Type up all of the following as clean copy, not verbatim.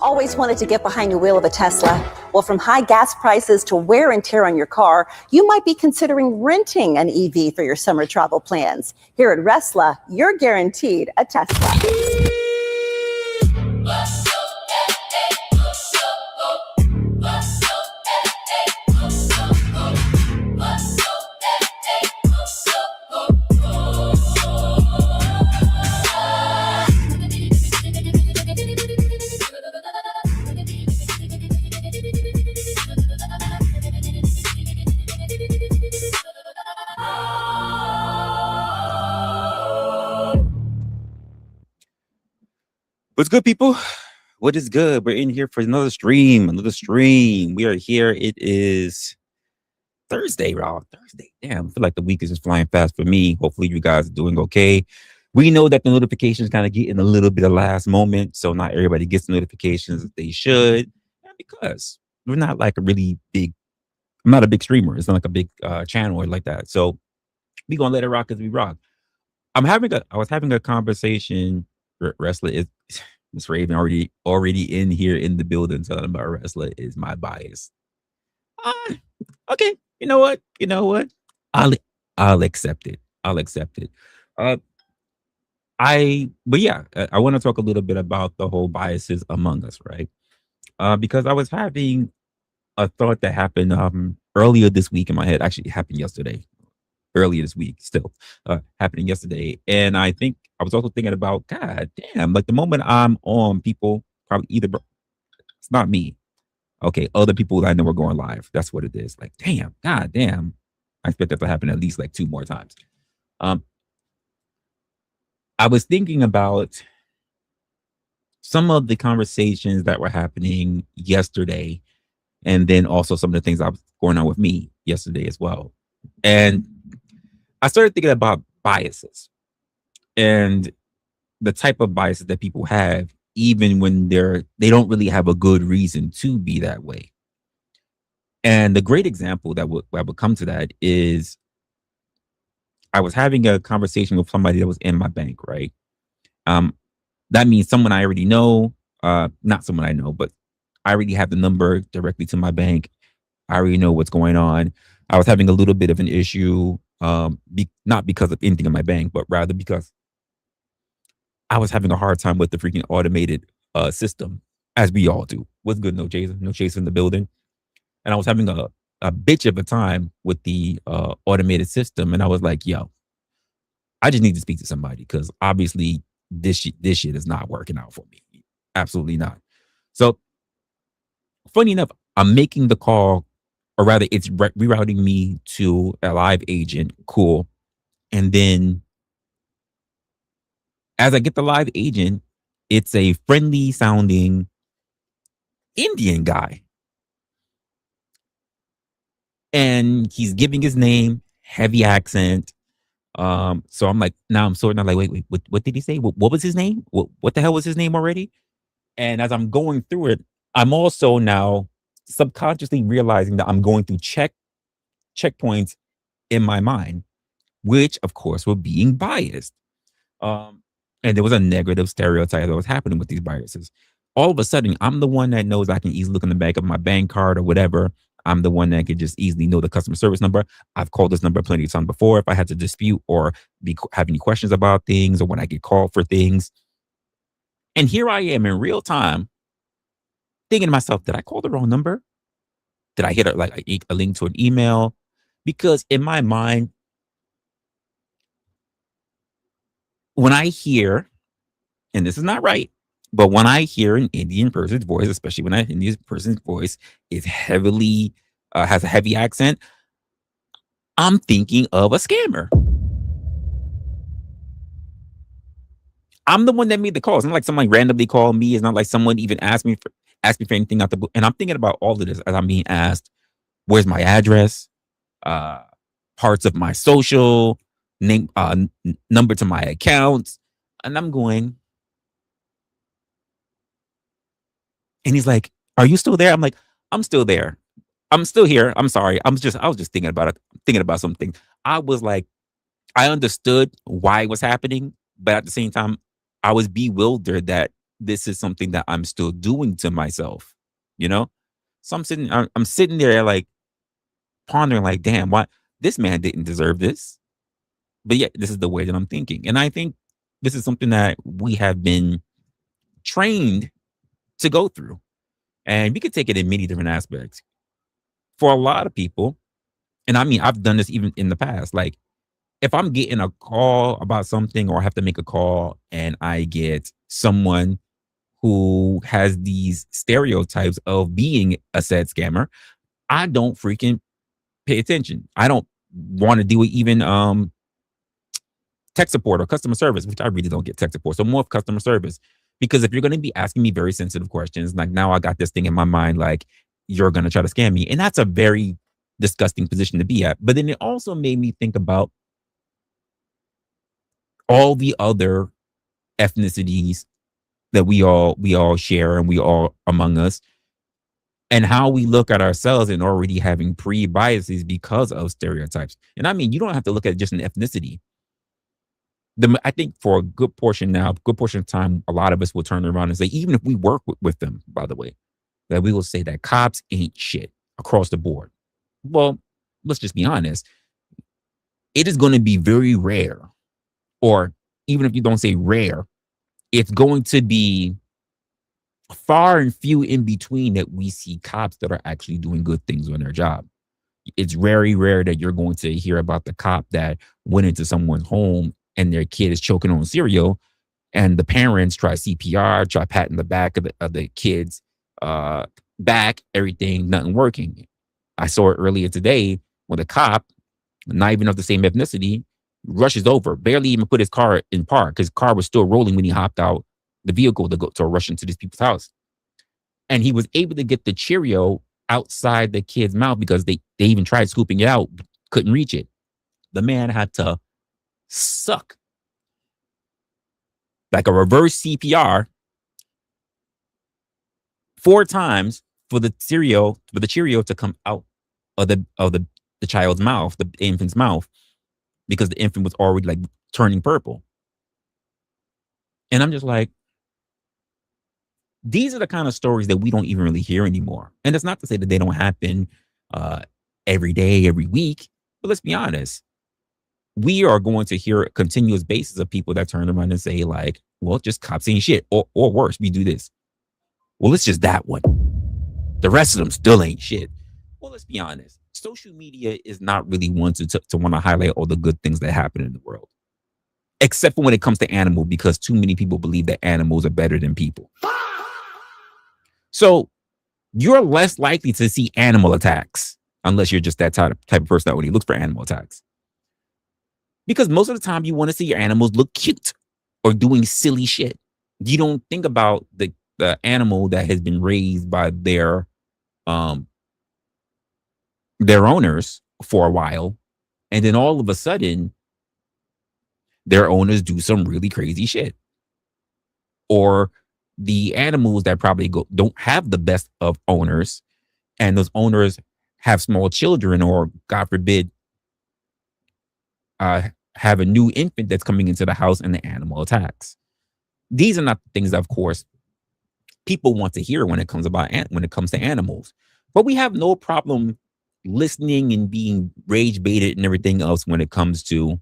Always wanted to get behind the wheel of a Tesla? Well, from high gas prices to wear and tear on your car, you might be considering renting an EV for your summer travel plans. Here at Resla, you're guaranteed a Tesla. What's good, people? What is good? We're in here for another stream. We are here. It is Thursday, Rob. Thursday. Damn, I feel like the week is just flying fast for me. Hopefully you guys are doing okay. We know that the notifications kind of get in a little bit of last moment, so not everybody gets the notifications that they should. And because we're not like a really big, I'm not a big streamer. It's not like a big channel or like that. So we gonna let it rock as we rock. I was having a conversation. Wrestler is Miss Raven already in here in the building telling about wrestler is my bias. Okay, you know what? I'll accept it. I want to talk a little bit about the whole biases among us, right? Because I was having a thought that happened earlier this week in my head. Actually, it happened yesterday. Earlier this week, still happening yesterday. And I think I was also thinking about, God damn, like the moment I'm on, people probably it's not me. Okay, other people that I know are going live. That's what it is. Like, damn, God damn. I expect that to happen at least like 2 more times. Um, I was thinking about some of the conversations that were happening yesterday, and then also some of the things that was going on with me yesterday as well. And I started thinking about biases and the type of biases that people have, even when they don't really have a good reason to be that way. And the great example that would come to that is I was having a conversation with somebody that was in my bank, right? Um, that means someone I already know, not someone I know, but I already have the number directly to my bank. I already know what's going on. I was having a little bit of an issue, not because of anything in my bank, but rather because I was having a hard time with the freaking automated system, as we all do. What's good? No Jason, no Chase in the building. And I was having a bitch of a time with the automated system. And I was like, yo, I just need to speak to somebody because obviously this shit is not working out for me. Absolutely not. So funny enough, I'm making the call, or rather, it's rerouting me to a live agent. Cool. And then as I get the live agent, it's a friendly sounding Indian guy. And he's giving his name, heavy accent. So I'm like, now I'm sorting out like, wait, what did he say? What was his name? What the hell was his name already? And as I'm going through it, I'm also now subconsciously realizing that I'm going through checkpoints in my mind, which of course were being biased. Um, and there was a negative stereotype that was happening with these biases. All of a sudden, I'm the one that knows I can easily look in the back of my bank card or whatever. I'm the one that can just easily know the customer service number. I've called this number plenty of times before if I had to dispute or have any questions about things or when I get called for things. And here I am in real time thinking to myself, did I call the wrong number? Did I hit a link to an email? Because in my mind, when I hear, and this is not right, but when I hear an Indian person's voice, especially when an Indian person's voice is heavily, has a heavy accent, I'm thinking of a scammer. I'm the one that made the call. It's not like someone randomly called me. It's not like someone even asked me for anything out the book. And I'm thinking about all of this as I'm being asked, where's my address? Uh, Parts of my social, name, number to my accounts. And I'm going, and he's like, are you still there? I'm like, I'm still there. I'm still here. I'm sorry. I was just thinking about it, thinking about something. I was like, I understood why it was happening, but at the same time, I was bewildered that this is something that I'm still doing to myself, you know? So I'm sitting there like pondering, like, damn, why this man didn't deserve this. But yet this is the way that I'm thinking. And I think this is something that we have been trained to go through. And we could take it in many different aspects. For a lot of people, and I mean, I've done this even in the past. Like, if I'm getting a call about something or I have to make a call and I get someone who has these stereotypes of being a said scammer, I don't freaking pay attention. I don't want to deal with even tech support or customer service, which I really don't get tech support. So more of customer service. Because if you're going to be asking me very sensitive questions, like now I got this thing in my mind, like you're going to try to scam me. And that's a very disgusting position to be at. But then it also made me think about all the other ethnicities that we all share and we all among us, and how we look at ourselves and already having pre-biases because of stereotypes. And I mean, you don't have to look at just an ethnicity. I think for a good portion of time, a lot of us will turn around and say, even if we work with them, by the way, that we will say that cops ain't shit across the board. Well, let's just be honest. It is going to be very rare, or even if you don't say rare, it's going to be far and few in between that we see cops that are actually doing good things on their job. It's very rare that you're going to hear about the cop that went into someone's home and their kid is choking on cereal, and the parents try CPR, try patting the back of the kid's back, everything, nothing working. I saw it earlier today with a cop not even of the same ethnicity, rushes over, barely even put his car in park because his car was still rolling when he hopped out the vehicle to rush into these people's house. And he was able to get the Cheerio outside the kid's mouth because they even tried scooping it out, couldn't reach it. The man had to suck like a reverse CPR 4 times for the Cheerio to come out of the child's mouth, the infant's mouth, because the infant was already like turning purple. And I'm just like, these are the kind of stories that we don't even really hear anymore. And it's not to say that they don't happen every day, every week, but let's be honest. We are going to hear a continuous basis of people that turn around and say, like, well, just cops ain't shit. Or worse, we do this. Well, it's just that one. The rest of them still ain't shit. Well, let's be honest. Social media is not really one to want to highlight all the good things that happen in the world. Except for when it comes to animals, because too many people believe that animals are better than people. So you're less likely to see animal attacks unless you're just that type of person that only looks for animal attacks. Because most of the time you want to see your animals look cute or doing silly shit. You don't think about the animal that has been raised by their owners for a while, and then all of a sudden their owners do some really crazy shit. Or the animals that probably don't have the best of owners, and those owners have small children, or God forbid, have a new infant that's coming into the house and the animal attacks. These are not the things that, of course, people want to hear when it comes to animals. But we have no problem listening and being rage baited and everything else when it comes to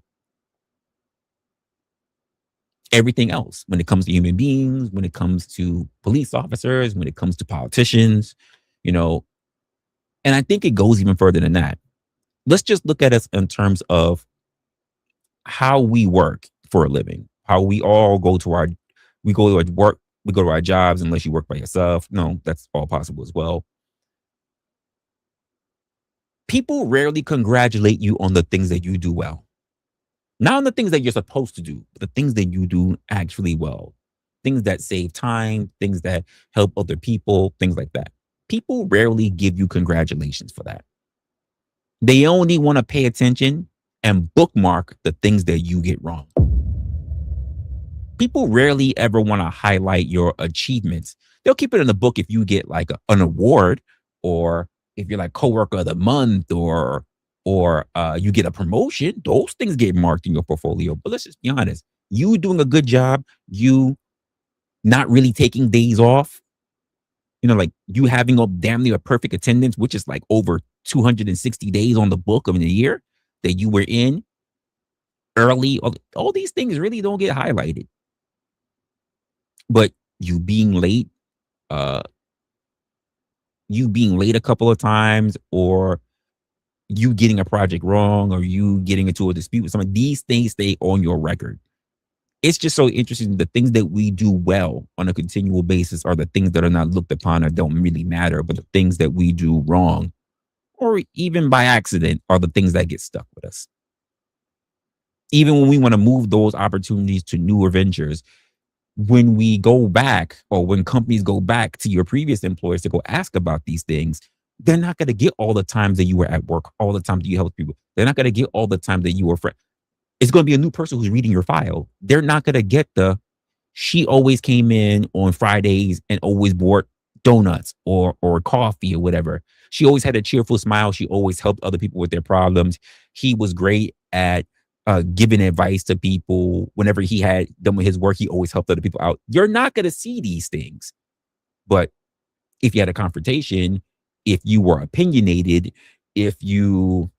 everything else, when it comes to human beings, when it comes to police officers, when it comes to politicians, you know. And I think it goes even further than that. Let's just look at us in terms of how we work for a living, how we all go to our work, we go to our jobs, unless you work by yourself. No, that's all possible as well. People rarely congratulate you on the things that you do well. Not on the things that you're supposed to do, but the things that you do actually well. Things that save time, things that help other people, things like that. People rarely give you congratulations for that. They only want to pay attention and bookmark the things that you get wrong. People rarely ever want to highlight your achievements. They'll keep it in the book if you get like an award, or if you're like coworker of the month, or you get a promotion. Those things get marked in your portfolio. But let's just be honest. You doing a good job, you not really taking days off, like you having a damn near perfect attendance, which is like over 260 days on the book of the year that you were in early. All these things really don't get highlighted. But you being late, a couple of times, or you getting a project wrong, or you getting into a dispute with someone, these things stay on your record. It's just so interesting. The things that we do well on a continual basis are the things that are not looked upon or don't really matter, but the things that we do wrong, or even by accident, are the things that get stuck with us. Even when we want to move those opportunities to newer ventures, when we go back, or when companies go back to your previous employers to go ask about these things, they're not going to get all the times that you were at work, all the time that you helped people. They're not going to get all the time that you were friend. It's going to be a new person who's reading your file. They're not going to get she always came in on Fridays and always bought donuts or coffee or whatever. She always had a cheerful smile. She always helped other people with their problems. He was great at giving advice to people. Whenever he had done with his work, he always helped other people out. You're not going to see these things. But if you had a confrontation, if you were opinionated, if you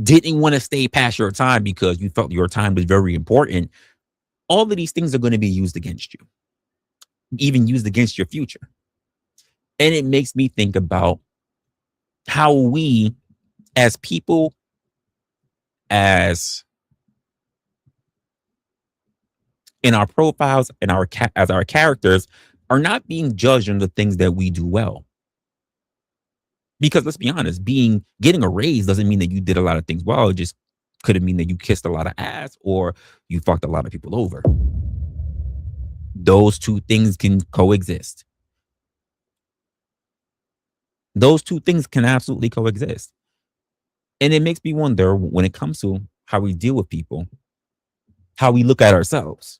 didn't want to stay past your time because you felt your time was very important, all of these things are going to be used against you, even used against your future. And it makes me think about how we, as people, as in our profiles and as our characters, are not being judged on the things that we do well. Because let's be honest, getting a raise doesn't mean that you did a lot of things well. It just could have mean that you kissed a lot of ass or you fucked a lot of people over. Those two things can coexist. Those two things can absolutely coexist. And it makes me wonder when it comes to how we deal with people, how we look at ourselves.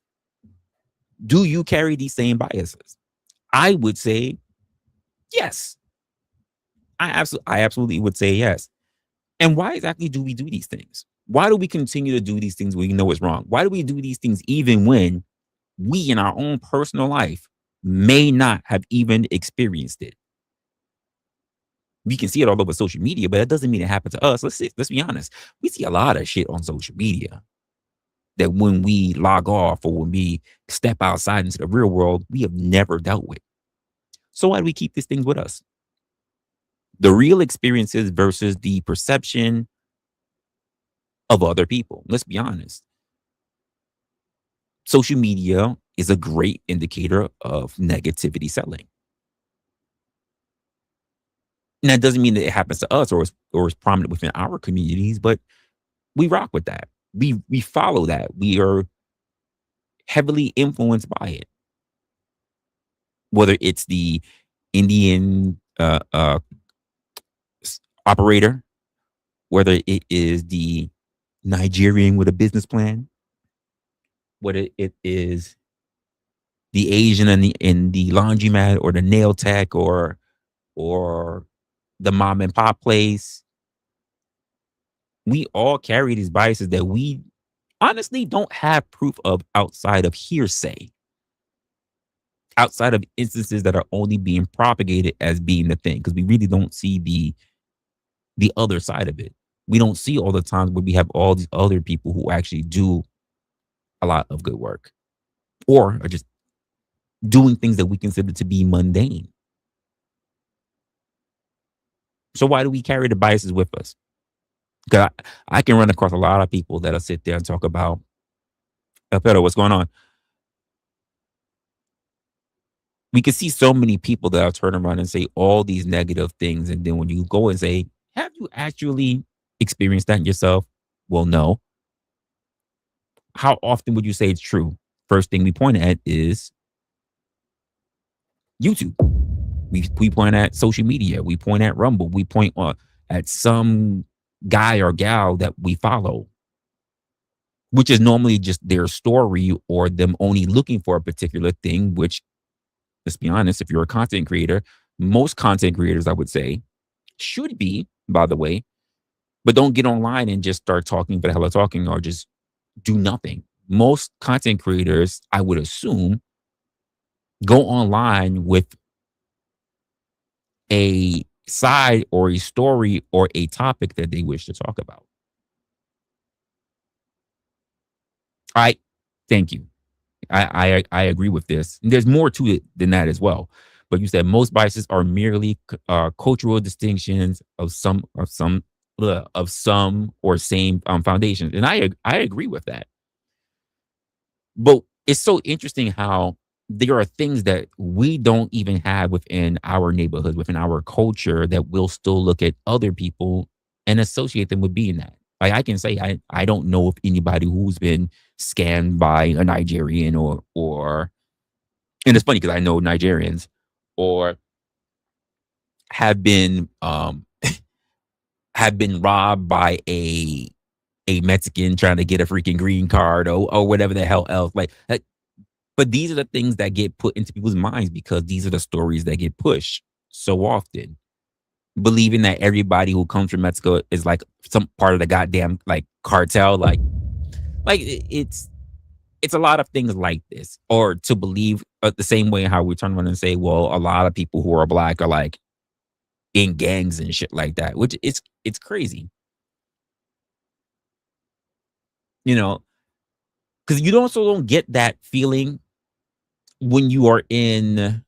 Do you carry these same biases? I would say yes. I absolutely would say yes. And why exactly do we do these things? Why do we continue to do these things when we know it's wrong? Why do we do these things even when we in our own personal life may not have even experienced it? We can see it all over social media, but that doesn't mean it happened to us. Let's be honest. We see a lot of shit on social media that when we log off or when we step outside into the real world, we have never dealt with. So why do we keep these things with us? The real experiences versus the perception of other people. Let's be honest. Social media is a great indicator of negativity selling. And that doesn't mean that it happens to us or is prominent within our communities, but we rock with that. We follow that. We are heavily influenced by it. Whether it's the Indian operator, whether it is the Nigerian with a business plan, whether it is the Asian in the laundromat or the nail tech or the mom and pop place. We all carry these biases that we honestly don't have proof of outside of hearsay, outside of instances that are only being propagated as being the thing, because we really don't see the other side of it. We don't see all the times where we have all these other people who actually do a lot of good work or are just doing things that we consider to be mundane. So why do we carry the biases with us? Because I can run across a lot of people that'll sit there and talk about, Pedro, what's going on? We can see so many people that'll turn around and say all these negative things. And then when you go and say, have you actually experienced that yourself? Well, no. How often would you say it's true? First thing we point at is YouTube. We point at social media. We point at Rumble. We point at some guy or gal that we follow, which is normally just their story or them only looking for a particular thing, which, let's be honest, if you're a content creator, most content creators, I would say, should be, by the way, but don't get online and just start talking for the hell of talking or just do nothing. Most content creators, I would assume, go online with a side or a story or a topic that they wish to talk about. Thank you. I agree with this. And there's more to it than that as well. But you said most biases are merely cultural distinctions of some or same foundations, and I agree with that. But it's so interesting how there are things that we don't even have within our neighborhood, within our culture, that we'll still look at other people and associate them with being that. Like I can say, I don't know if anybody who's been scammed by a Nigerian or and it's funny because I know Nigerians or have been have been robbed by a Mexican trying to get a freaking green card or whatever the hell else. Like, but these are the things that get put into people's minds because these are the stories that get pushed so often. Believing that everybody who comes from Mexico is like some part of the goddamn like cartel, like it's a lot of things like this, or to believe the same way how we turn around and say, well, a lot of people who are black are like in gangs and shit like that, which it's crazy, you know, because you also don't get that feeling when you are in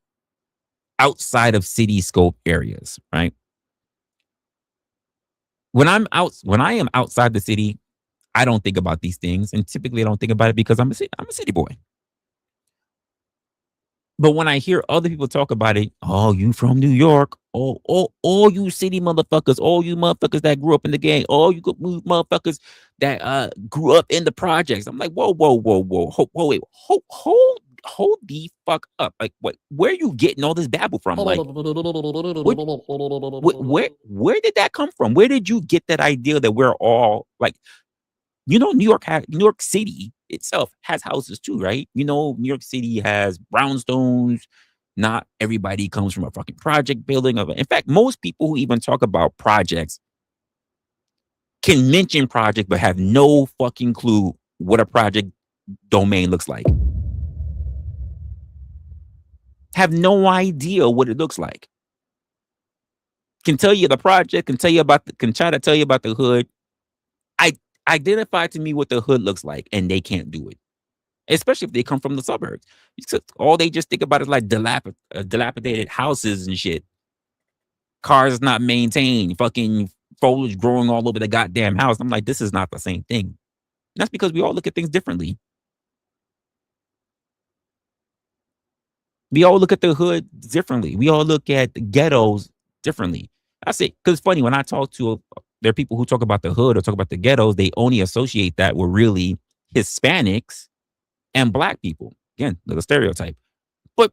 outside of city scope areas, right? When I am outside the city, I don't think about these things, and typically I don't think about it because I'm a city boy. But when I hear other people talk about it, oh, you from New York, all you city motherfuckers, all you motherfuckers that grew up in the gang, all you motherfuckers that grew up in the projects. I'm like, whoa, wait, hold the fuck up. Like, what? Where are you getting all this babble from? Like, where did that come from? Where did you get that idea that we're all like? New York City itself has houses too, right? New York City has brownstones. Not everybody comes from a fucking project building. In fact, most people who even talk about projects can mention project, but have no fucking clue what a project domain looks like. Have no idea what it looks like. Can tell you the project, can try to tell you about the hood. I identify to me what the hood looks like, and they can't do it. Especially if they come from the suburbs. All they just think about is like dilapidated houses and shit. Cars not maintained, fucking foliage growing all over the goddamn house. I'm like, this is not the same thing. And that's because we all look at things differently. We all look at the hood differently. We all look at the ghettos differently. I say, because it's funny when I talk to there are people who talk about the hood or talk about the ghettos, they only associate that with really Hispanics and black people. Again, the stereotype. But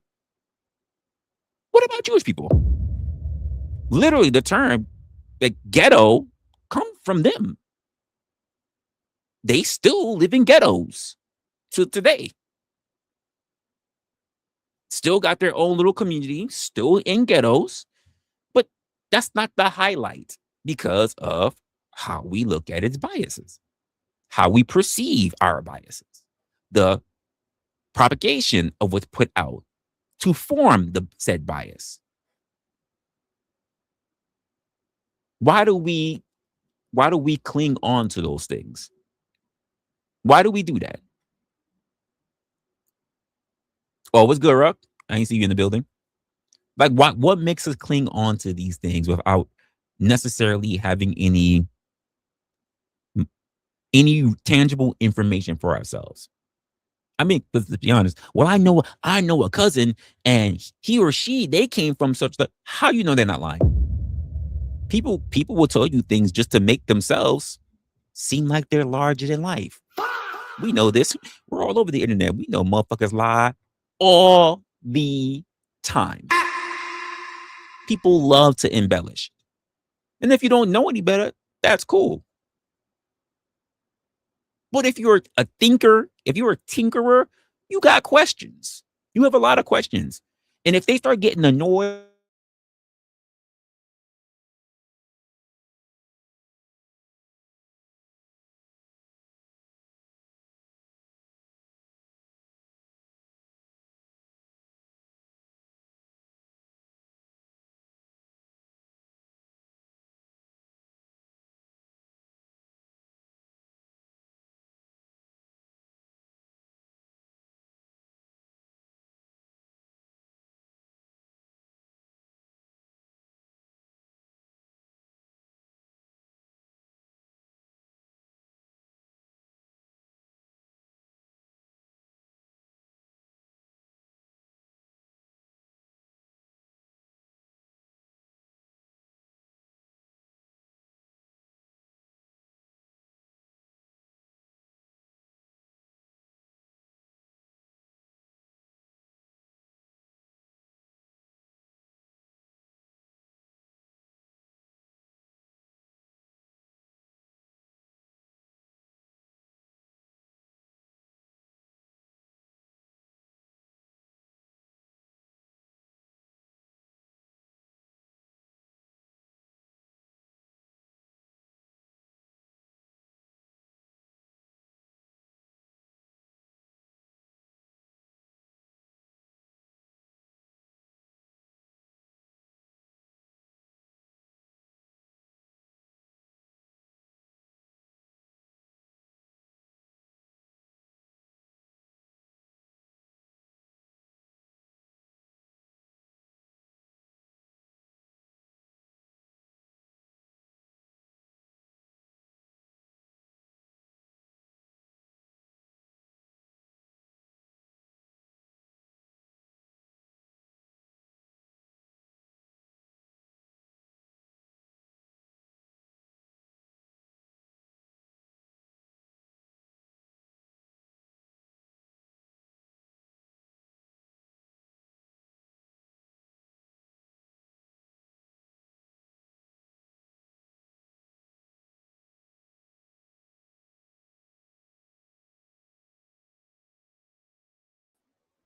what about Jewish people? Literally, the term like ghetto come from them. They still live in ghettos to today. Still got their own little community, still in ghettos, but that's not the highlight because of how we look at its biases, how we perceive our biases, the propagation of what's put out to form the said bias. Why do we cling on to those things? Why do we do that? Oh, what's good, Ruck? I ain't see you in the building. Like, what makes us cling on to these things without necessarily having any tangible information for ourselves? I mean, let's be honest. Well, I know a cousin, and he or she they came from such that. How you know they're not lying? People will tell you things just to make themselves seem like they're larger than life. We know this. We're all over the internet. We know motherfuckers lie all the time. People love to embellish. And if you don't know any better, that's cool. But if you're a thinker, if you're a tinkerer, you got questions. You have a lot of questions. And if they start getting annoyed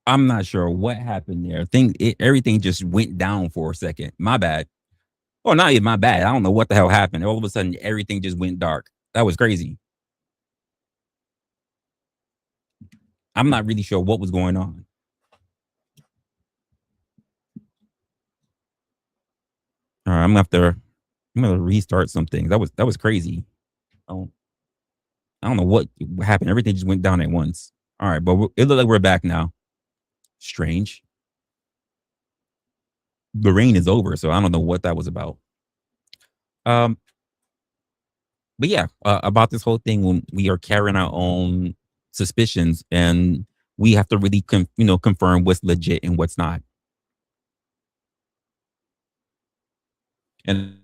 I'm not sure what happened there. Everything just went down for a second. My bad. Well, not even my bad. I don't know what the hell happened. All of a sudden, everything just went dark. That was crazy. I'm not really sure what was going on. All right, I'm gonna restart something. That was crazy. Oh, I don't know what happened. Everything just went down at once. All right, but it looked like we're back now. Strange. The rain is over, so I don't know what that was about. Um, but yeah, about this whole thing when we are carrying our own suspicions and we have to really confirm what's legit and what's not. And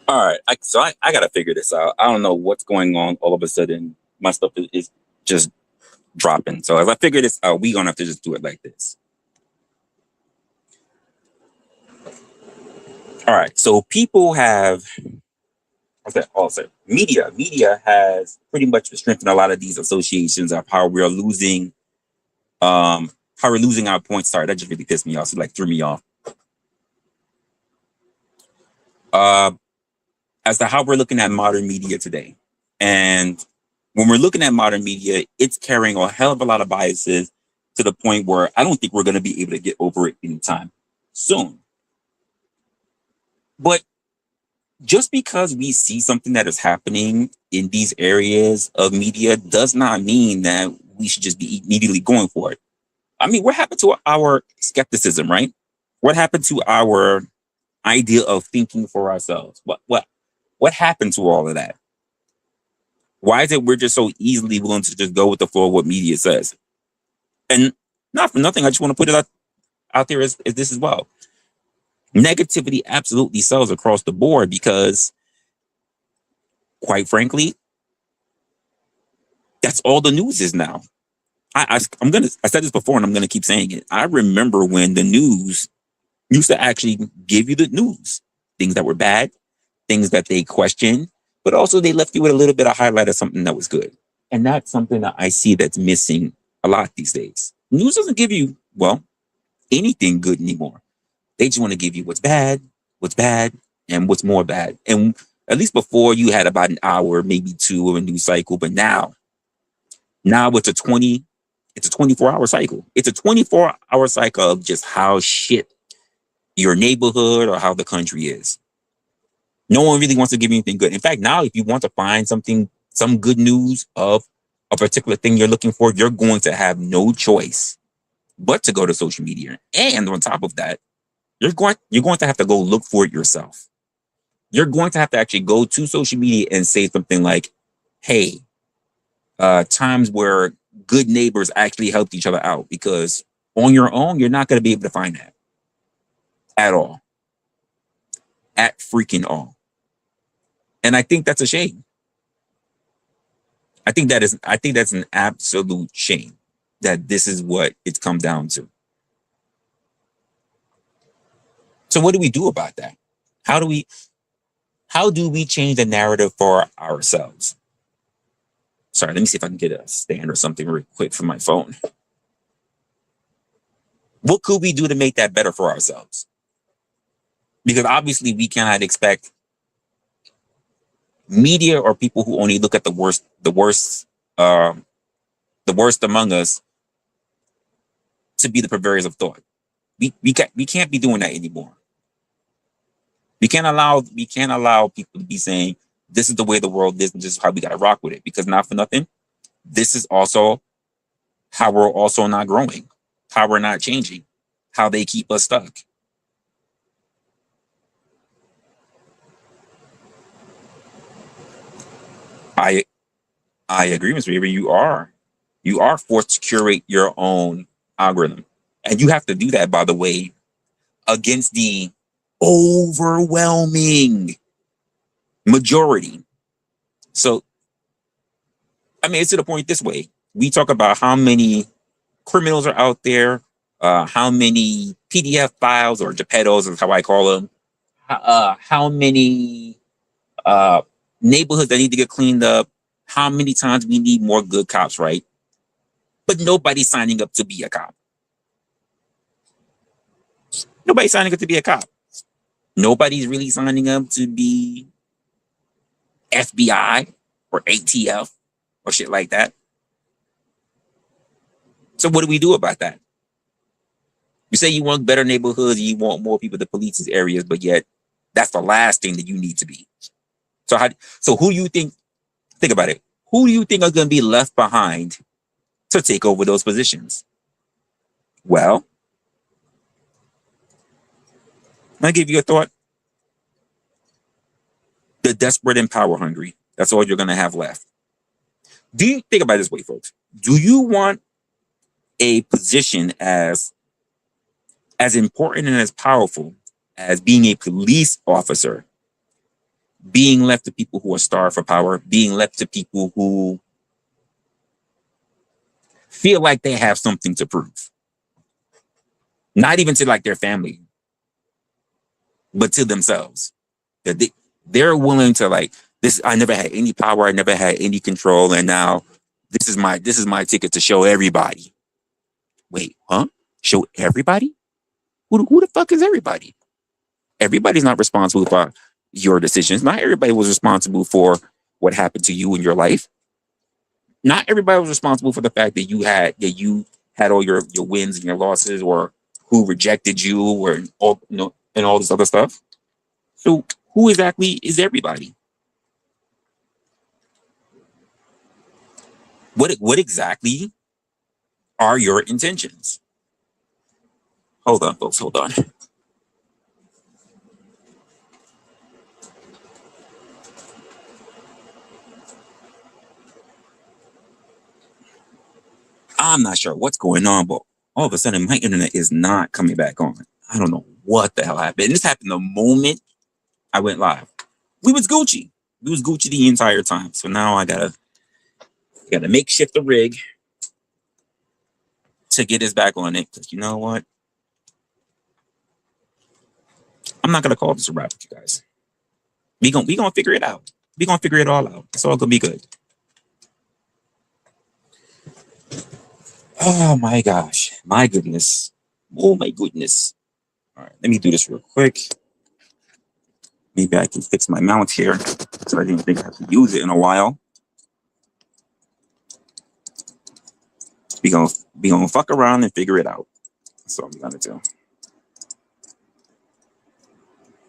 all right, I gotta figure this out. I don't know what's going on. All of a sudden, my stuff is just dropping. So if I figure this out, we gonna have to just do it like this. All right. So people have, what's that? Also, media has pretty much strengthened a lot of these associations of how we're losing our points. Sorry, that just really pissed me off. So like threw me off. Uh, as to how we're looking at modern media today, and when we're looking at modern media, it's carrying a hell of a lot of biases to the point where I don't think we're going to be able to get over it anytime soon. But just because we see something that is happening in these areas of media does not mean that we should just be immediately going for it. I mean, what happened to our skepticism, right? What happened to our idea of thinking for ourselves? What happened to all of that? Why is it we're just so easily willing to just go with the flow of what media says? And not for nothing, I just want to put it out there as this as well. Negativity absolutely sells across the board because, quite frankly, that's all the news is now. I said this before and I'm gonna keep saying it. I remember when the news used to actually give you the news, things that were bad, things that they questioned, but also they left you with a little bit of highlight of something that was good. And that's something that I see that's missing a lot these days. News doesn't give you, well, anything good anymore. They just want to give you what's bad, and what's more bad. And at least before you had about an hour, maybe two of a news cycle, but now it's a 24-hour cycle. It's a 24-hour cycle of just how shit your neighborhood or how the country is. No one really wants to give you anything good. In fact, now if you want to find some good news of a particular thing you're looking for, you're going to have no choice but to go to social media. And on top of that, you're going to have to go look for it yourself. You're going to have to actually go to social media and say something like, hey, times where good neighbors actually helped each other out, because on your own, you're not going to be able to find that at all. At freaking all. And I think that's a shame. I think that's an absolute shame that this is what it's come down to. So what do we do about that? How do we change the narrative for ourselves? Sorry, let me see if I can get a stand or something real quick for my phone. What could we do to make that better for ourselves? Because obviously we cannot expect media or people who only look at uh, the worst among us to be the purveyors of thought. We can't be doing that anymore. We can't allow people to be saying this is the way the world is and this is how we gotta rock with it. Because not for nothing, this is also how we're also not growing, how we're not changing, how they keep us stuck. I agree, Mr. Weaver. You are forced to curate your own algorithm. And you have to do that, by the way, against the overwhelming majority. So, I mean, it's to the point this way. We talk about how many criminals are out there, how many PDF files or Geppettos is how I call them, how many neighborhoods that need to get cleaned up, how many times we need more good cops, right? But nobody's signing up to be a cop. Nobody's signing up to be a cop. Nobody's really signing up to be FBI or ATF or shit like that. So what do we do about that? You say you want better neighborhoods, you want more people to police these areas, but yet that's the last thing that you need to be. So who do you think about it? Who do you think are going to be left behind to take over those positions? Well, I'll give you a thought. The desperate and power hungry. That's all you're going to have left. Do you think about it this way, folks? Do you want a position as important and as powerful as being a police officer, being left to people who are starved for power, being left to people who feel like they have something to prove? Not even to like their family, but to themselves. That they're willing to like this. I never had any power. I never had any control, and now this is my ticket to show everybody. Wait, huh? Show everybody? Who the fuck is everybody? Everybody's not responsible for your decisions. Not everybody was responsible for what happened to you in your life. Not everybody was responsible for the fact that you had all your wins and your losses, or who rejected you, or all and all this other stuff. So who exactly is everybody? What exactly are your intentions? Hold on, folks. Hold on. I'm not sure what's going on, but all of a sudden my internet is not coming back on. I don't know what the hell happened. And this happened the moment I went live. We was Gucci. We was Gucci the entire time. So now I gotta makeshift the rig to get us back on it. Because you know what? I'm not gonna call this a wrap with you guys. We gonna figure it out. We gonna figure it all out. It's all gonna be good. Oh my gosh. My goodness. Oh my goodness. All right, let me do this real quick. Maybe I can fix my mount here. So I didn't think I had to use it in a while. We gonna fuck around and figure it out. That's all I'm gonna do.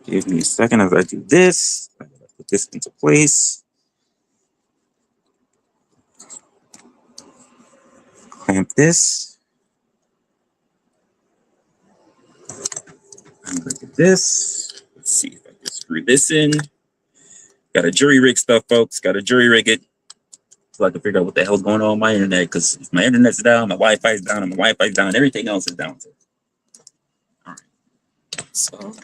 Give me a second as I do this. I gotta put this into place. Clamp this. I'm gonna do this. Let's see if I can screw this in. Got a jury rig stuff, folks. Got a jury rig it. So I can figure out what the hell's going on with my internet. Because if my internet's down, my Wi-Fi's down, and my Wi-Fi's down, everything else is down too. All right. So I'm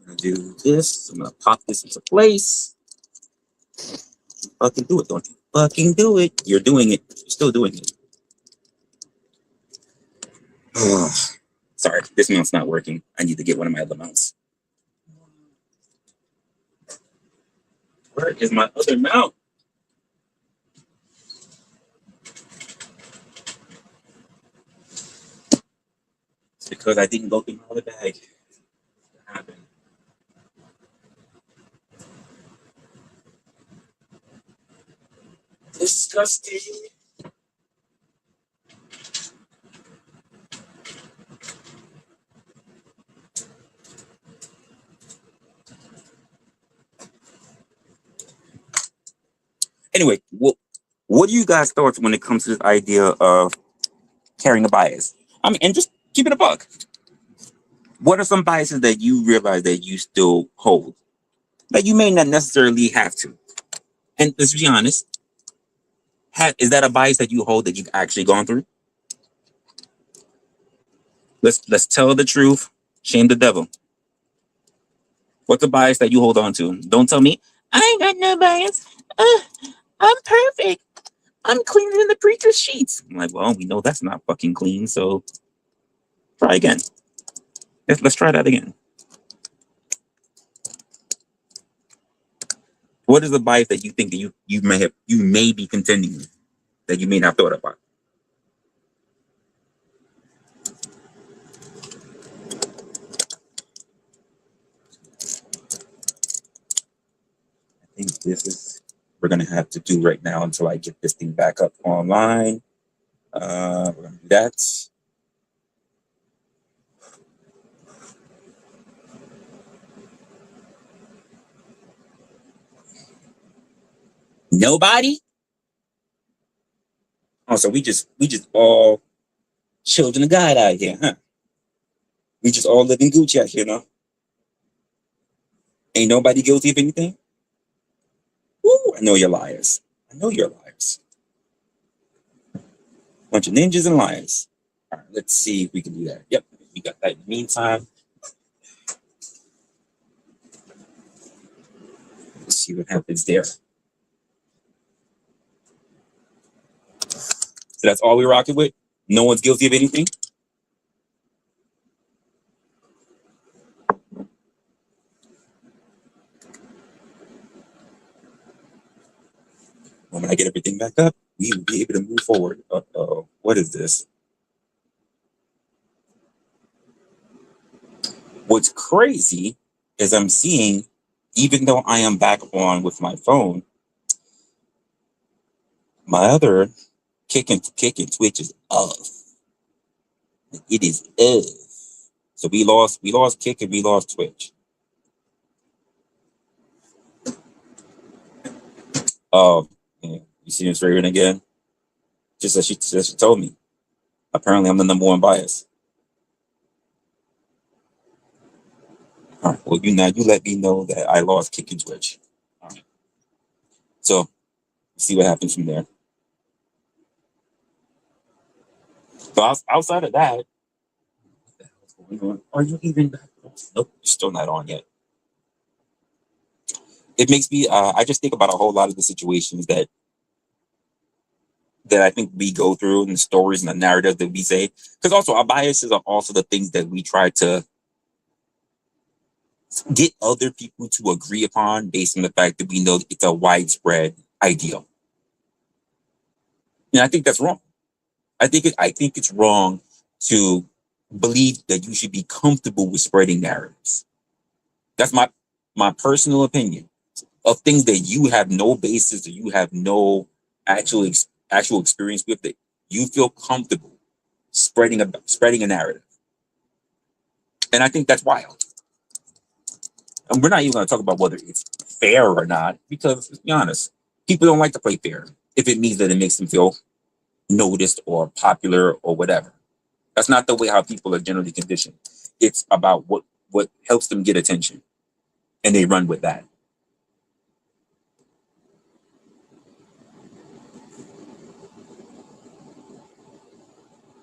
gonna do this. I'm gonna pop this into place. Fucking do it, don't you? Fucking do it. You're doing it. You're still doing it. Oh, sorry, this mount's not working. I need to get one of my other mounts. Where is my other mount? because I didn't go through my other bag. What happened? Disgusting. Anyway, what do you guys thoughts when it comes to this idea of carrying a bias? I mean, and just keep it a buck. What are some biases that you realize that you still hold? That you may not necessarily have to. And let's be honest, is that a bias that you hold that you've actually gone through? Let's tell the truth, shame the devil. What's a bias that you hold on to? Don't tell me I ain't got no bias. I'm perfect. I'm cleaner than the preacher's sheets. I'm like, well, we know that's not fucking clean, so try again. Let's try that again. What is the bias that you think that you may be contending with that you may not have thought about? I think this is we're gonna have to do right now until I get this thing back up online. We're gonna do that. Nobody? Oh, so we just all children of God out here, huh? We just all live in Gucci out here, no? Ain't nobody guilty of anything? Woo, I know you're liars. I know you're liars. Bunch of ninjas and liars. All right, let's see if we can do that. Yep, we got that in the meantime. Let's see what happens there. So that's all we're rocking with? No one's guilty of anything? When I get everything back up, we will be able to move forward. Uh-oh, what is this? What's crazy is I'm seeing, even though I am back on with my phone, my other kick and Twitch is off. It is off. So we lost kick and we lost Twitch. Oh, yeah. You see this right again? Just as she told me. Apparently, I'm the number one bias. All right. Well, you let me know that I lost kick and Twitch. All right. So, see what happens from there. But outside of that, what the hell is going on? Are you even back? Nope, you're still not on yet. It makes me. I just think about a whole lot of the situations that I think we go through and the stories and the narratives that we say. Because also our biases are also the things that we try to get other people to agree upon based on the fact that we know it's a widespread ideal. And I think that's wrong. I think it's wrong to believe that you should be comfortable with spreading narratives. That's my personal opinion of things that you have no basis or you have no actual experience with, that you feel comfortable spreading a narrative. And I think that's wild. And we're not even going to talk about whether it's fair or not, because let's be honest, people don't like to play fair if it means that it makes them feel noticed or popular or whatever. That's not the way how people are generally conditioned. It's about what helps them get attention, and they run with that.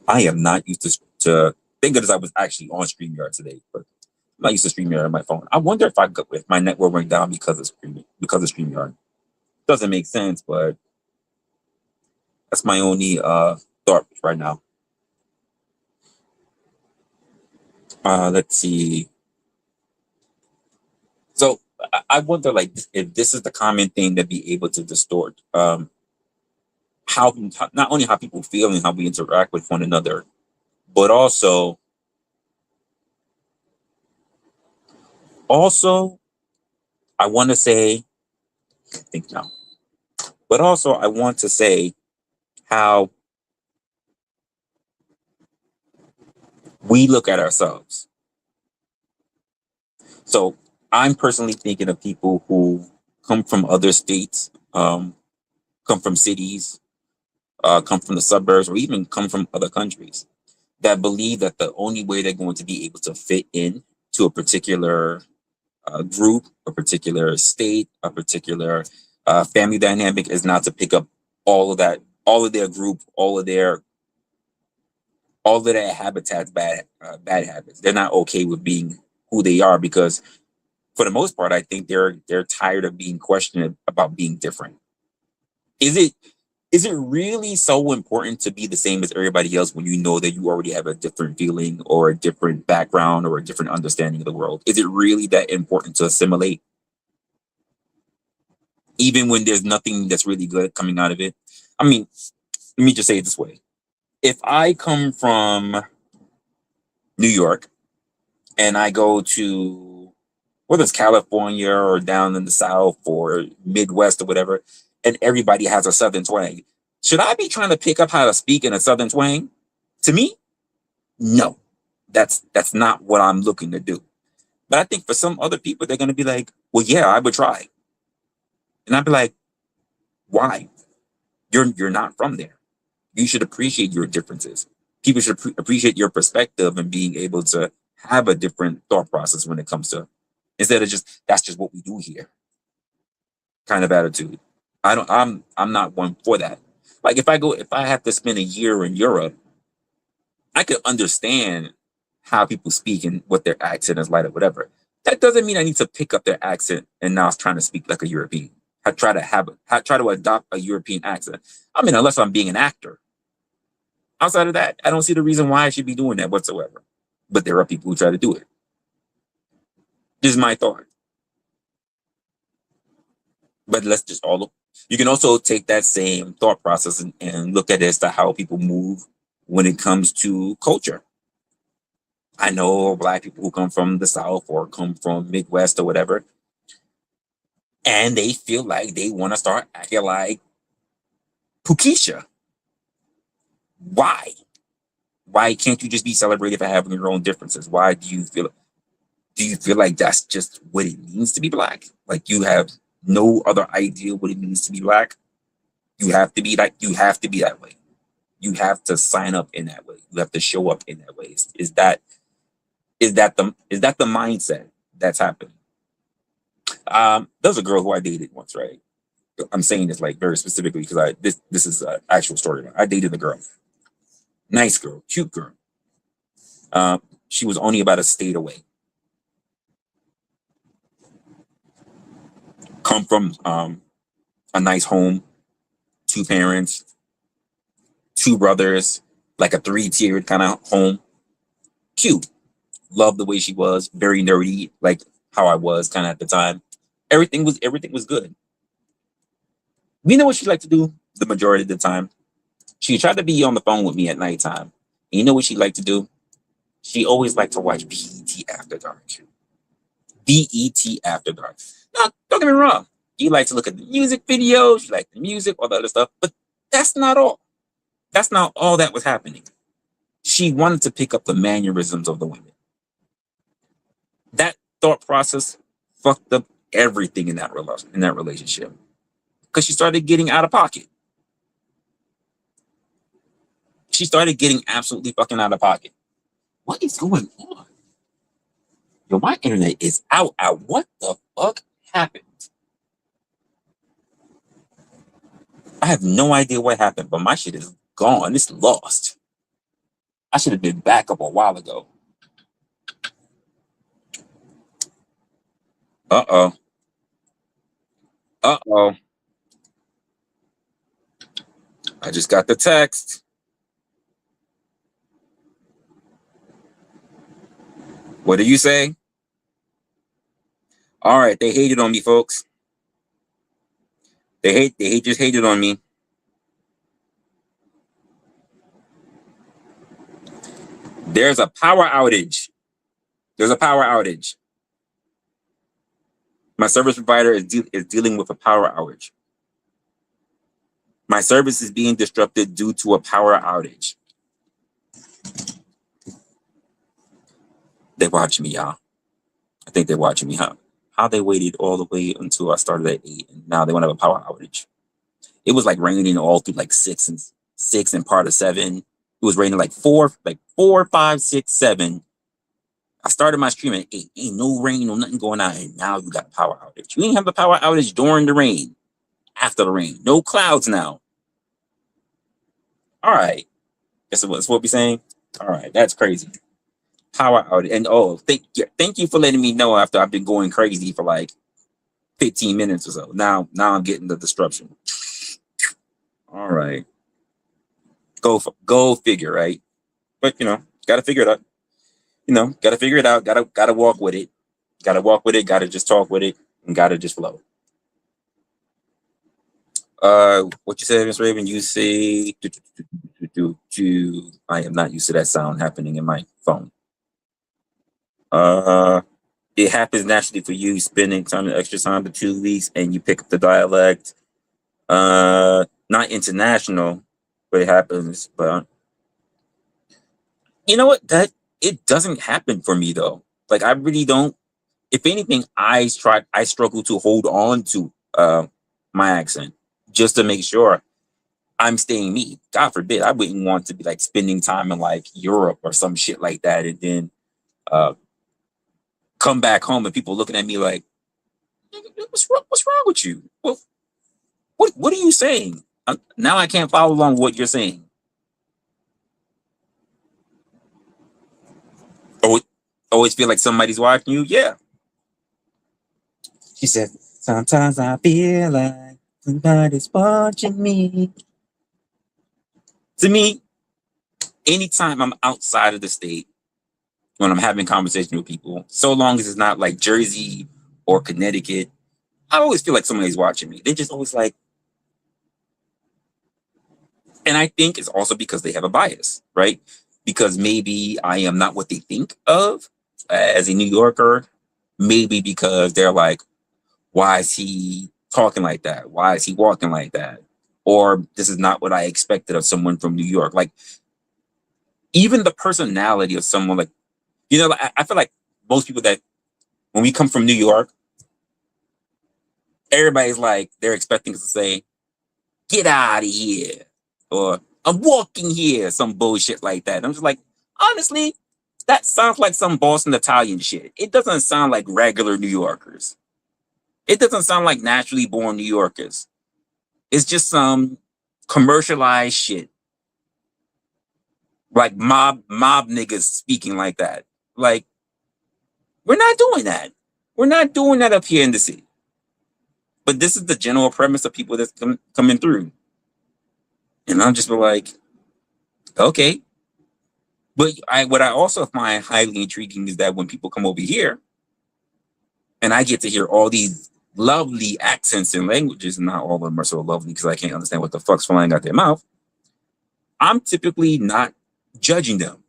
I am not used to thank goodness I was actually on StreamYard today, but I'm not used to StreamYard on my phone. I wonder if my network went down because of StreamYard. Doesn't make sense, but that's my only thought right now. Let's see. So I wonder, like, if this is the common thing that be able to distort how not only how people feel and how we interact with one another, but also Also, I want to say, I think no, but also I want to say how we look at ourselves. So I'm personally thinking of people who come from other states, come from cities, come from the suburbs, or even come from other countries that believe that the only way they're going to be able to fit in to a particular group, a particular state, a particular family dynamic is not to pick up all of that, all of their group, all of their habitats, bad habits. They're not okay with being who they are because, for the most part, I think they're tired of being questioned about being different. Is it is it really so important to be the same as everybody else when you know that you already have a different feeling or a different background or a different understanding of the world? Is it really that important to assimilate, even when there's nothing that's really good coming out of it? I mean, let me just say it this way. If I come from New York and I go to, whether it's California or down in the South or Midwest or whatever, and everybody has a Southern twang, should I be trying to pick up how to speak in a Southern twang? To me, no. That's not what I'm looking to do. But I think for some other people, they're gonna be like, well, yeah, I would try. And I'd be like, why? You're not from there. You should appreciate your differences. People should appreciate your perspective and being able to have a different thought process when it comes to, instead of just that's just what we do here kind of attitude. I'm not one for that. Like if I have to spend a year in Europe, I could understand how people speak and what their accent is like or whatever. That doesn't mean I need to pick up their accent and now trying to speak like a European. I try to adopt a European accent. I mean, unless I'm being an actor. Outside of that, I don't see the reason why I should be doing that whatsoever. But there are people who try to do it. This is my thought. But let's just all look. You can also take that same thought process and look at it as to how people move when it comes to culture. I know Black people who come from the South or come from Midwest or whatever, and they feel like they want to start acting like Pukisha. Why? Why can't you just be celebrated for having your own differences? Why do you feel like that's just what it means to be Black? Like you have no other idea what it means to be Black? You have to be that way. You have to sign up in that way. You have to show up in that way. Is that the mindset that's happening? There's a girl who I dated once, right? I'm saying this like very specifically because this is an actual story. I dated a girl, nice girl, cute girl. She was only about a state away. Come from a nice home, two parents, two brothers, like a three-tiered kind of home. Cute. Loved the way she was, very nerdy, like how I was kind of at the time. Everything was good. We know what she liked to do the majority of the time. She tried to be on the phone with me at nighttime. And you know what she liked to do? She always liked to watch BET After Dark. BET After Dark. Now, don't get me wrong. You like to look at the music videos, you like the music, all the other stuff, but that's not all. That's not all that was happening. She wanted to pick up the mannerisms of the women. That thought process fucked up everything in that relationship because she started getting out of pocket. She started getting absolutely fucking out of pocket. What is going on? Yo, my internet is out. What the fuck happened? I have no idea what happened, but my shit is gone. It's lost. I should have been back up a while ago. Uh-oh. Uh-oh. I just got the text. What do you say? All right, they hated on me, folks. They just hated on me. There's a power outage. There's a power outage. My service provider is dealing with a power outage. My service is being disrupted due to a power outage. They're watching me, y'all. I think they're watching me. How they waited all the way until I started at 8, and now they want to have a power outage. It was like raining all through like 6 and part of 7. It was raining like 4, 5, 6, 7. I started my stream at 8. Ain't no rain, no nothing going on, and now you got a power outage. You didn't have a power outage during the rain. After the rain, no clouds now. All right, that's what we're saying. All right, that's crazy. Power outage, and thank you for letting me know after I've been going crazy for like 15 minutes or so. Now I'm getting the disruption. All right, go figure, right? But gotta figure it out. Gotta figure it out. Gotta walk with it. Gotta walk with it. Gotta just talk with it, and gotta just flow. What you said, Miss Raven? You say, I am not used to that sound happening in my phone. It happens naturally for you spending extra time for 2 weeks, and you pick up the dialect. Not international, but it happens. But you know what? That it doesn't happen for me though. Like I really don't. If anything, I struggle to hold on to my accent just to make sure I'm staying me. God forbid, I wouldn't want to be like spending time in like Europe or some shit like that, and then come back home and people looking at me like, what's wrong with you? Well, what are you saying? Now I can't follow along what you're saying. Always feel like somebody's watching you. Yeah. She said, sometimes I feel like somebody's watching me. To me, anytime I'm outside of the state, when I'm having conversation with people, so long as it's not like Jersey or Connecticut, I always feel like somebody's watching me. They're just always like, and I think it's also because they have a bias, right? Because maybe I am not what they think of as a New Yorker. Maybe because they're like, why is he talking like that? Why is he walking like that? Or this is not what I expected of someone from New York. Like, even the personality of someone, like, I feel like most people that, when we come from New York, everybody's like, they're expecting us to say, get out of here, or I'm walking here, some bullshit like that. I'm just like, honestly, that sounds like some Boston Italian shit. It doesn't sound like regular New Yorkers. It doesn't sound like naturally born New Yorkers. It's just some commercialized shit. Like mob niggas speaking like that. Like, we're not doing that. We're not doing that up here in the city. But this is the general premise of people that's coming through. And I'm just like, okay. But what I also find highly intriguing is that when people come over here, and I get to hear all these lovely accents and languages, and not all of them are so lovely because I can't understand what the fuck's flying out their mouth, I'm typically not judging them.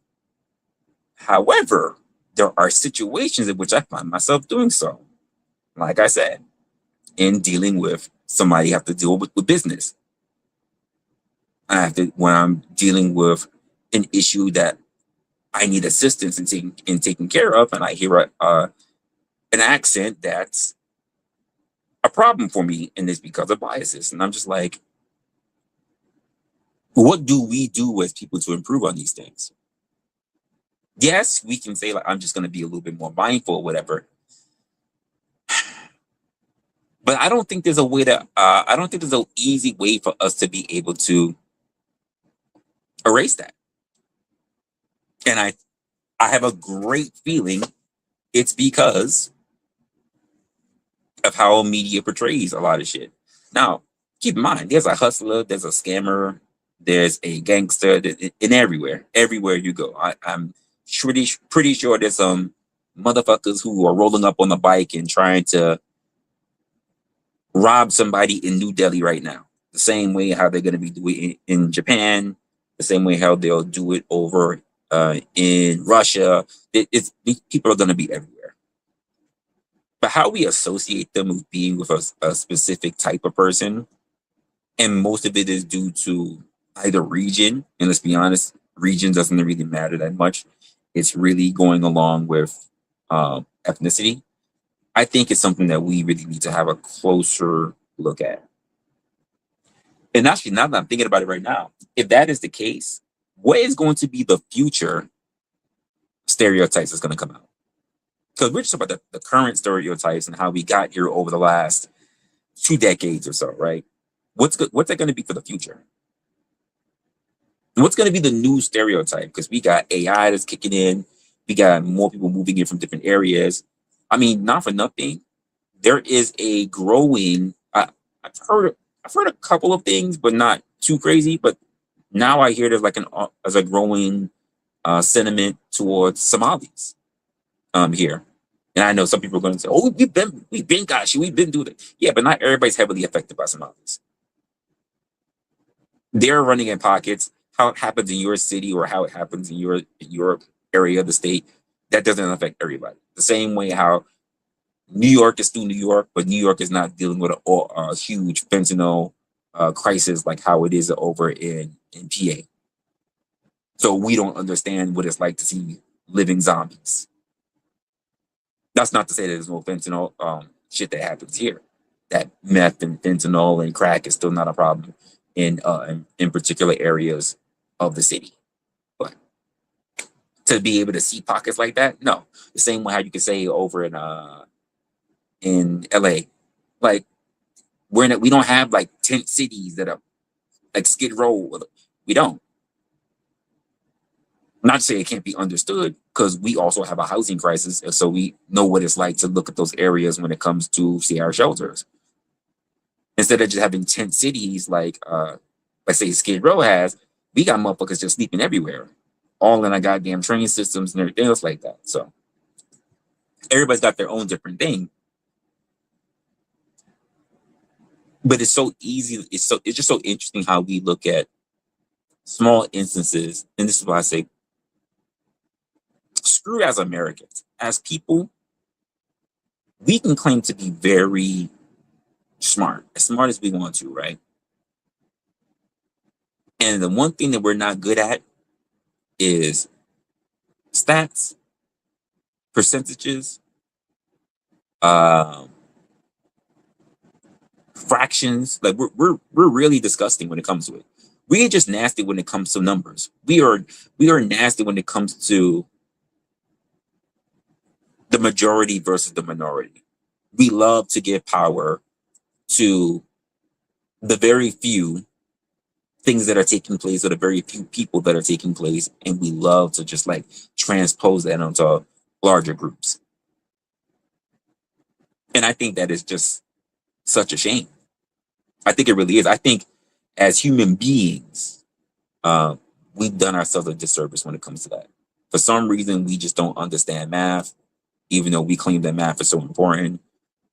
However, there are situations in which I find myself doing so. Like I said, in dealing with somebody I have to deal with business. When I'm dealing with an issue that I need assistance in taking care of, and I hear an accent that's a problem for me, and it's because of biases. And I'm just like, what do we do as people to improve on these things? Yes, we can say like, I'm just going to be a little bit more mindful or whatever. But I don't think there's a way I don't think there's an easy way for us to be able to erase that. And I have a great feeling it's because of how media portrays a lot of shit. Now, keep in mind, there's a hustler, there's a scammer, there's a gangster, in everywhere you go. I'm pretty sure there's some motherfuckers who are rolling up on the bike and trying to rob somebody in New Delhi right now. The same way how they're going to be doing it in Japan, the same way how they'll do it over in Russia. These people are going to be everywhere. But how we associate them with being with a specific type of person, and most of it is due to either region, and let's be honest, region doesn't really matter that much. It's really going along with ethnicity. I think it's something that we really need to have a closer look at. And actually, now that I'm thinking about it right now, if that is the case, what is going to be the future stereotypes that's going to come out? Because we're just about the current stereotypes and how we got here over the last 2 decades or so, right? What's that going to be for the future? And what's going to be the new stereotype? Because we got AI that's kicking in, we got more people moving in from different areas. I mean, not for nothing, there is a growing. I've heard a couple of things, but not too crazy. But now I hear there's like as a growing sentiment towards Somalis here. And I know some people are going to say, "Oh, we've been got you, we've been doing it." Yeah, but not everybody's heavily affected by Somalis. They're running in pockets. How it happens in your city or how it happens in your area of the state, that doesn't affect everybody. The same way how New York is still New York, but New York is not dealing with a huge fentanyl crisis like how it is over in PA. So we don't understand what it's like to see living zombies. That's not to say that there's no fentanyl shit that happens here. That meth and fentanyl and crack is still not a problem in particular areas of the city. But to be able to see pockets like that, no. The same way how you can say over in LA, like we don't have like tent cities that are like Skid Row. We don't. Not to say it can't be understood, because we also have a housing crisis, and so we know what it's like to look at those areas when it comes to see our shelters. Instead of just having tent cities like say Skid Row has, we got motherfuckers just sleeping everywhere, all in our goddamn train systems and everything else like that. So everybody's got their own different thing. But it's so easy. It's just so interesting how we look at small instances, and this is why I say, screw as Americans, as people, we can claim to be very smart as we want to, right? And the one thing that we're not good at is stats, percentages, fractions. Like we're really disgusting when it comes to it. We are just nasty when it comes to numbers. We are nasty when it comes to the majority versus the minority. We love to give power to the very few things that are taking place, or the very few people that are taking place, and we love to just like transpose that onto larger groups. And I think that is just such a shame. I think it really is. I think as human beings, we've done ourselves a disservice when it comes to that. For some reason, we just don't understand math, even though we claim that math is so important.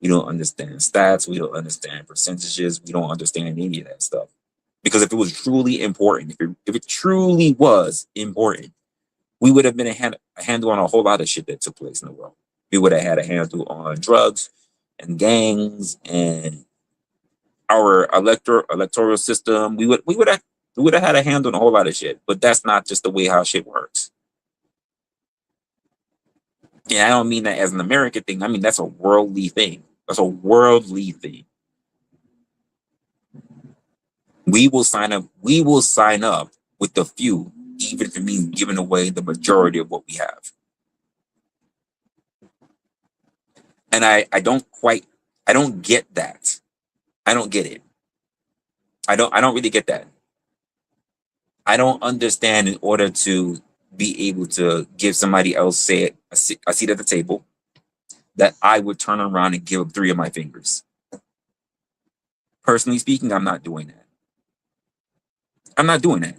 We don't understand stats. We don't understand percentages. We don't understand any of that stuff. Because if it was truly important, if it truly was important, we would have been a handle on a whole lot of shit that took place in the world. We would have had a handle on drugs and gangs and our electoral system. We would have had a handle on a whole lot of shit. But that's not just the way how shit works. And I don't mean that as an American thing. I mean that's a worldly thing. That's a worldly thing. We will sign up with the few, even if it means giving away the majority of what we have. And I don't get that. I don't get it. I don't really get that. I don't understand, in order to be able to give somebody else, say, a seat at the table, that I would turn around and give up 3 of my fingers. Personally speaking, I'm not doing that. I'm not doing that.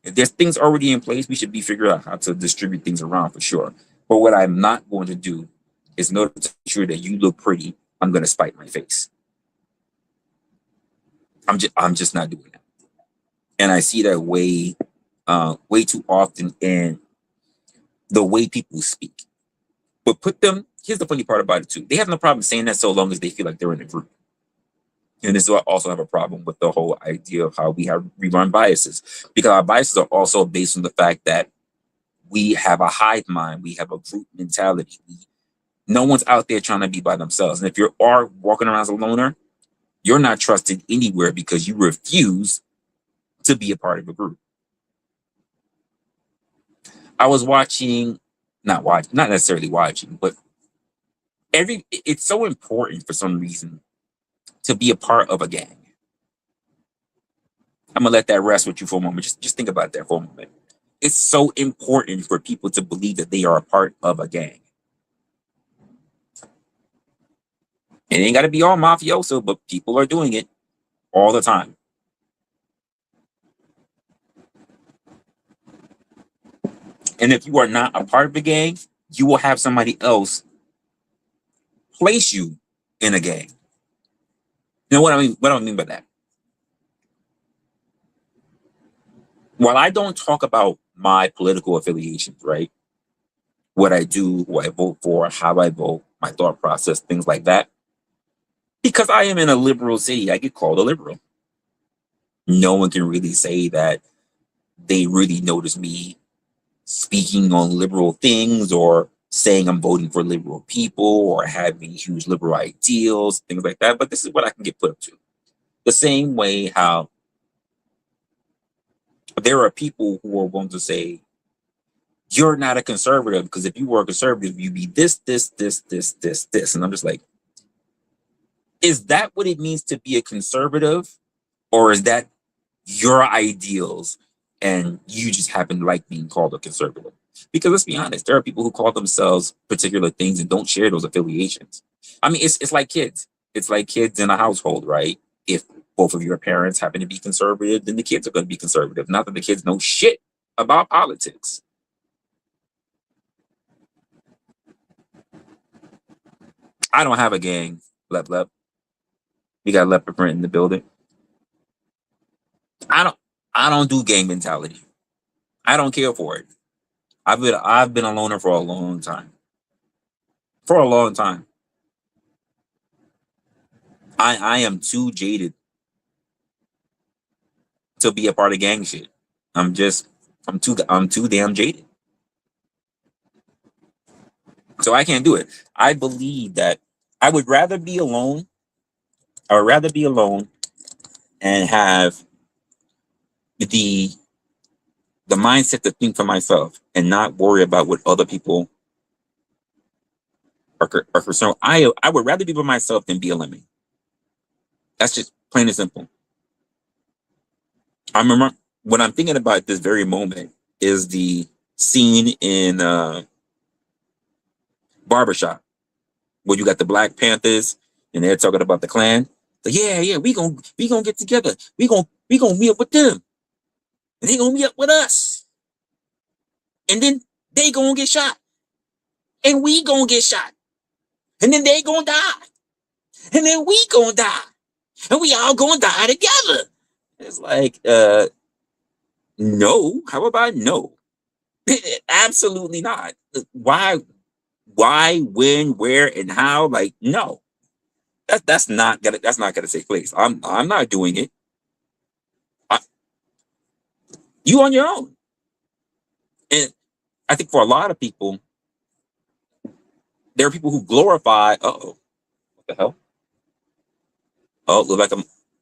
If there's things already in place, we should be figuring out how to distribute things around for sure. But what I'm not going to do is, in order to ensure that you look pretty, I'm going to spite my face. I'm just not doing that. And I see that way too often in the way people speak. But put them here's the funny part about it too. They have no problem saying that so long as they feel like they're in a group. And this is why I also have a problem with the whole idea of how we run biases, because our biases are also based on the fact that we have a hive mind, we have a group mentality. No one's out there trying to be by themselves. And if you are walking around as a loner, you're not trusted anywhere because you refuse to be a part of a group. I was watching, not necessarily watching, but it's so important for some reason to be a part of a gang. I'm gonna let that rest with you for a moment. Just think about that for a moment. It's so important for people to believe that they are a part of a gang. It ain't got to be all mafioso, but people are doing it all the time. And if you are not a part of a gang, you will have somebody else place you in a gang. You know what I mean? What do I mean by that? While I don't talk about my political affiliations, right? What I do, who I vote for, how I vote, my thought process, things like that. Because I am in a liberal city, I get called a liberal. No one can really say that they really notice me speaking on liberal things or saying I'm voting for liberal people or having huge liberal ideals, things like that. But this is what I can get put up to. The same way how there are people who are going to say, you're not a conservative, because if you were a conservative, you'd be this, this, this, this, this, this. And I'm just like, is that what it means to be a conservative? Or is that your ideals and you just happen to like being called a conservative? Because let's be honest, there are people who call themselves particular things and don't share those affiliations. I mean, it's like kids. It's like kids in a household, right? If both of your parents happen to be conservative, then the kids are going to be conservative. Not that the kids know shit about politics. I don't have a gang. Lep. We got leopard print in the building. I don't I don't do gang mentality. I don't care for it. I've been a loner for a long time. For a long time. I am too jaded to be a part of gang shit. I'm too damn jaded. So I can't do it. I believe that I would rather be alone. I would rather be alone and have the the mindset to think for myself and not worry about what other people are concerned. I would rather be by myself than be a lemming. That's just plain and simple. I remember what I'm thinking about this very moment is the scene in Barbershop where you got the Black Panthers and they're talking about the Klan. So yeah, we gonna get together. We gonna meet up with them, and they gonna meet up with us, and then they gonna get shot, and we gonna get shot, and then they gonna die, and then we gonna die, and we all gonna die together. It's like, no. How about no? Absolutely not. Why, when, where, and how? Like, no. That's not gonna take place. I'm not doing it. I, you on your own. And I think for a lot of people, there are people who glorify. Oh, what the hell? Oh, look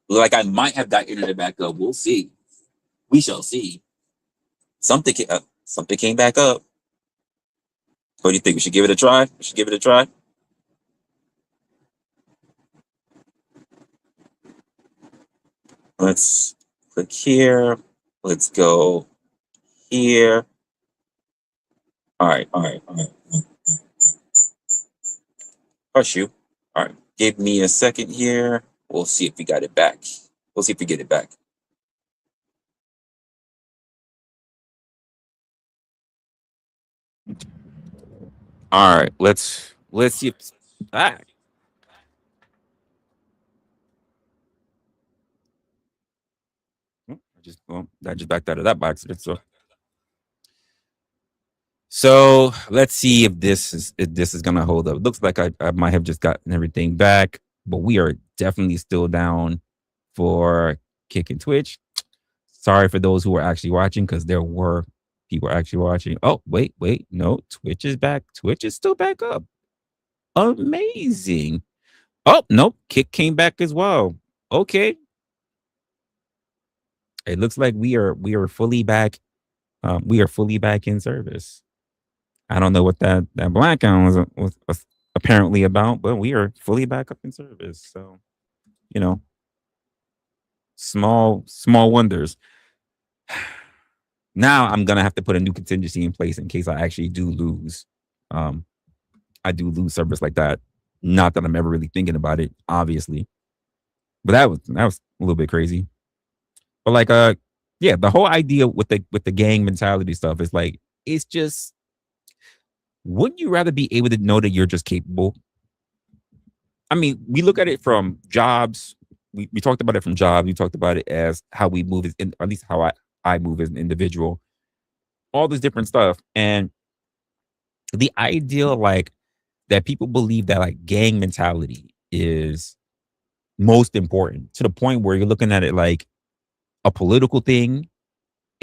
like I might have got internet back up. We'll see. We shall see. Something came back up. What do you think? We should give it a try. We should give it a try. Let's click here. Let's go here. All right, all right, all right. Hush you. All right. Give me a second here. We'll see if we got it back. We'll see if we get it back. All right. Let's see if it's back. I just backed out of that by accident. So So let's see if this is gonna hold up. Looks like I might have just gotten everything back, but we are definitely still down for Kick and Twitch. Sorry for those who are actually watching, because there were people actually watching. Oh, wait, no, Twitch is back. Twitch is still back up. Amazing. Oh, nope, Kick came back as well. Okay. It looks like we are fully back. We are fully back in service. I don't know what that black on was apparently about, but we are fully back up in service. So, you know, small wonders. Now I'm gonna have to put a new contingency in place in case I actually do lose. Um, I do lose service like that. Not that I'm ever really thinking about it, obviously, but that was a little bit crazy. But like, yeah, the whole idea with the gang mentality stuff is like, it's just, wouldn't you rather be able to know that you're just capable? I mean, we look at it from jobs. We talked about it from jobs. We talked about it as how we move, or at least how I move as an individual. All this different stuff, and the ideal, like, that people believe that like gang mentality is most important, to the point where you're looking at it like a political thing,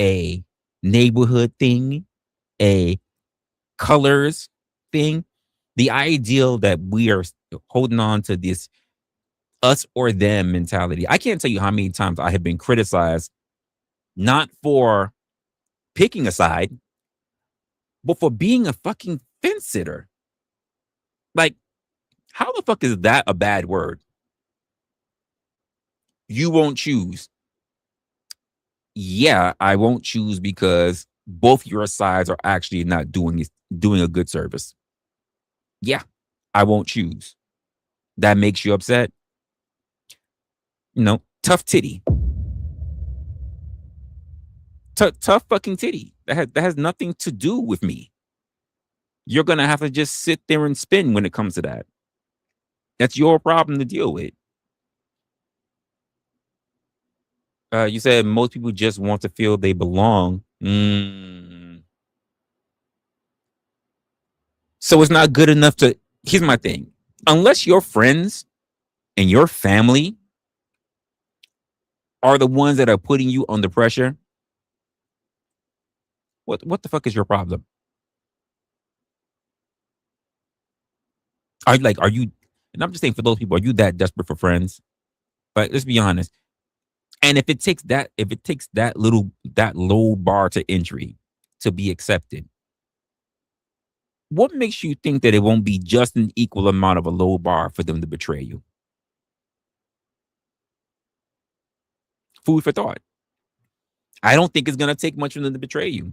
a neighborhood thing, a colors thing. The ideal that we are holding on to this us or them mentality. I can't tell you how many times I have been criticized, not for picking a side, but for being a fucking fence sitter. Like, how the fuck is that a bad word? You won't choose. Yeah, I won't choose because both your sides are actually not doing a good service. Yeah, I won't choose. That makes you upset. Tough titty. Tough fucking titty. That has nothing to do with me. You're gonna have to just sit there and spin when it comes to that. That's your problem to deal with. You said most people just want to feel they belong. So it's not good enough to. Here's my thing. Unless your friends and your family are the ones that are putting you under pressure, what the fuck is your problem? Are you? And I'm just saying, for those people, are you that desperate for friends? But let's be honest. And if it takes that low bar to entry to be accepted, what makes you think that it won't be just an equal amount of a low bar for them to betray you? Food for thought. I don't think it's gonna take much for them to betray you.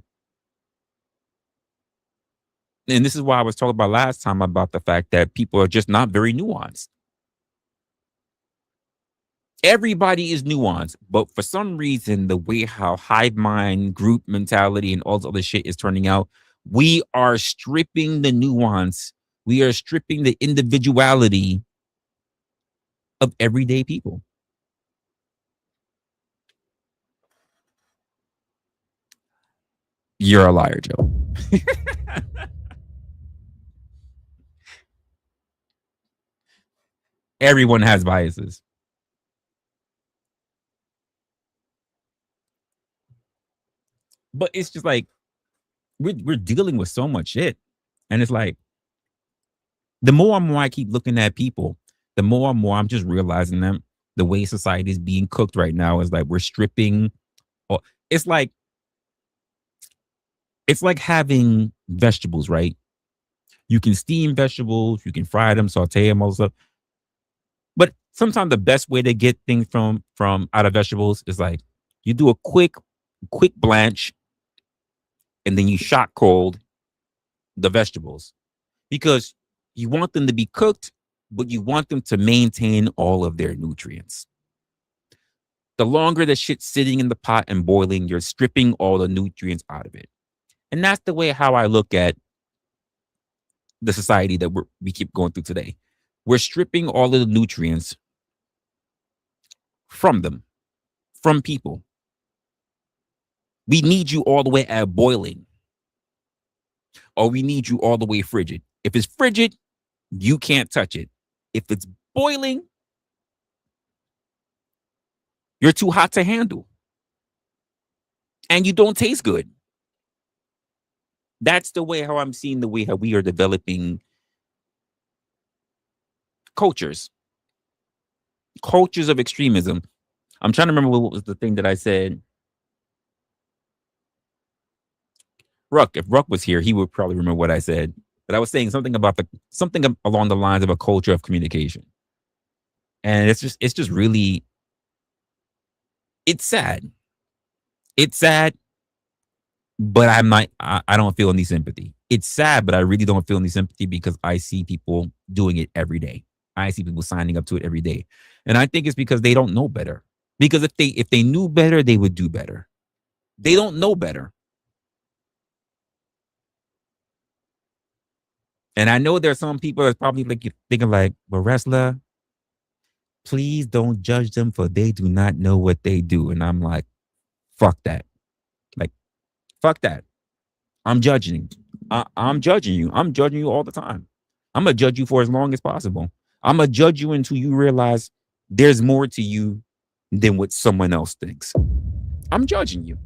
And this is why I was talking about last time about the fact that people are just not very nuanced. Everybody is nuanced, but for some reason, the way how hive mind, group mentality, and all this other shit is turning out, we are stripping the nuance. We are stripping the individuality of everyday people. You're a liar, Joe. Everyone has biases. But it's just like we're dealing with so much shit. And it's like, the more and more I keep looking at people, the more and more I'm just realizing that the way society is being cooked right now is like we're stripping. It's like it's like having vegetables, right? You can steam vegetables, you can fry them, saute them, all this stuff. But sometimes the best way to get things from out of vegetables is like you do a quick blanch, and then you shot cold the vegetables, because you want them to be cooked, but you want them to maintain all of their nutrients. The longer the shit's sitting in the pot and boiling, you're stripping all the nutrients out of it. And that's the way how I look at the society that we keep going through today. We're stripping all of the nutrients from them, from people. We need you all the way at boiling. or we need you all the way frigid. If it's frigid, you can't touch it. If it's boiling, you're too hot to handle. And you don't taste good. That's the way how I'm seeing the way how we are developing cultures of extremism. I'm trying to remember what was the thing that I said. Ruck, if Ruck was here, he would probably remember what I said. But I was saying something about something along the lines of a culture of communication. And it's just really, it's sad. It's sad, but I don't feel any sympathy. It's sad, but I really don't feel any sympathy because I see people doing it every day. I see people signing up to it every day. And I think it's because they don't know better. Because if they knew better, they would do better. They don't know better. And I know there's some people that's probably like thinking like, well, Resla, please don't judge them for they do not know what they do. And I'm like, fuck that. Like, fuck that. I'm judging. I'm judging you. I'm judging you all the time. I'm going to judge you for as long as possible. I'm going to judge you until you realize there's more to you than what someone else thinks. I'm judging you.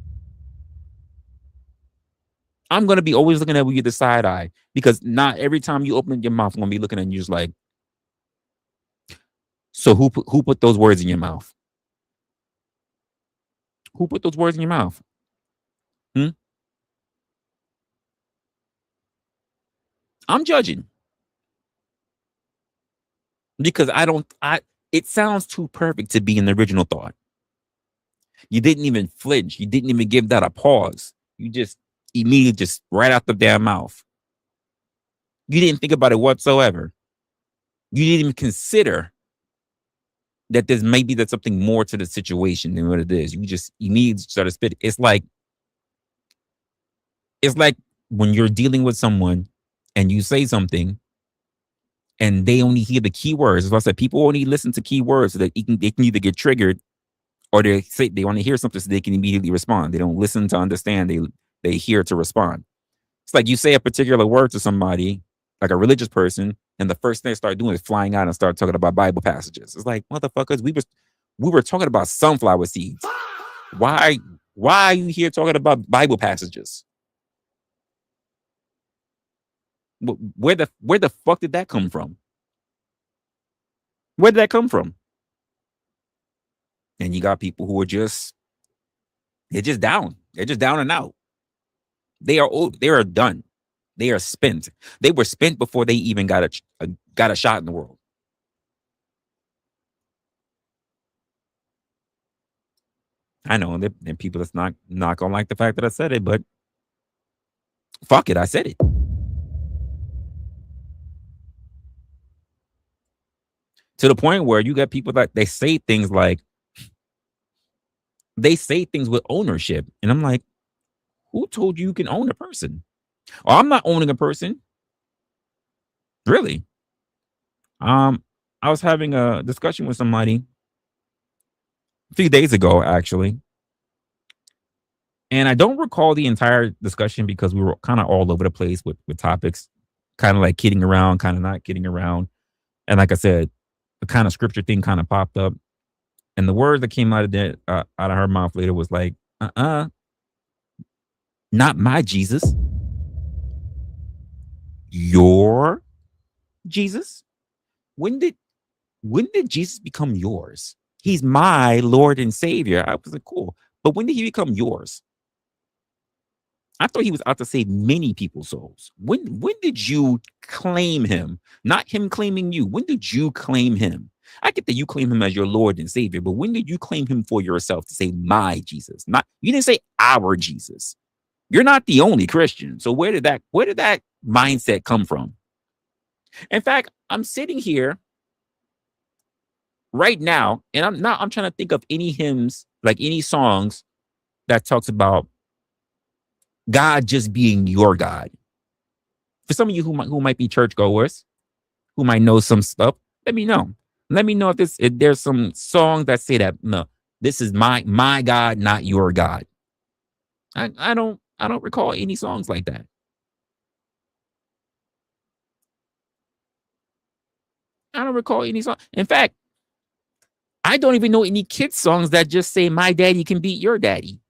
I'm going to be always looking at you the side eye because not every time you open your mouth, I'm going to be looking at you just like, so who put those words in your mouth? Who put those words in your mouth? I'm judging. Because it sounds too perfect to be an original thought. You didn't even flinch. You didn't even give that a pause. You just immediately just right out the damn mouth. You didn't think about it whatsoever. You didn't even consider that there's something more to the situation than what it is. You just immediately start to spit. It's like when you're dealing with someone and you say something and they only hear the keywords. As I said, people only listen to keywords so that they can either get triggered or they want to hear something so they can immediately respond. They don't listen to understand. They hear to respond. It's like you say a particular word to somebody, like a religious person, and the first thing they start doing is flying out and start talking about Bible passages. It's like, motherfuckers, we were talking about sunflower seeds. Why are you here talking about Bible passages? Where the fuck did that come from? Where did that come from? And you got people who are they're just down. They're just down and out. They are old. They are done. They are spent. They were spent before they even got a shot in the world. I know there people that's not gonna like the fact that I said it, but fuck it, I said it. To the point where you got people that they say things with ownership, and I'm like, who told you can own a person? Oh, I'm not owning a person. Really? I was having a discussion with somebody a few days ago, actually. And I don't recall the entire discussion because we were kind of all over the place with topics, kind of like kidding around, kind of not kidding around. And like I said, the kind of scripture thing kind of popped up. And the words that came out of her mouth later was like, not my Jesus. Your Jesus? When did Jesus become yours? He's my Lord and Savior. I was like, cool. But when did he become yours? I thought he was out to save many people's souls. When did you claim him? Not him claiming you. When did you claim him? I get that you claim him as your Lord and Savior, but when did you claim him for yourself to say my Jesus? You didn't say our Jesus. You're not the only Christian. So where did that mindset come from? In fact, I'm sitting here right now, and I'm trying to think of any hymns, like any songs that talks about God just being your God. For some of you who might be churchgoers, who might know some stuff, let me know. Let me know if there's some songs that say that, no, this is my God, not your God. I don't recall any songs like that. I don't recall any song. In fact, I don't even know any kids songs that just say my daddy can beat your daddy.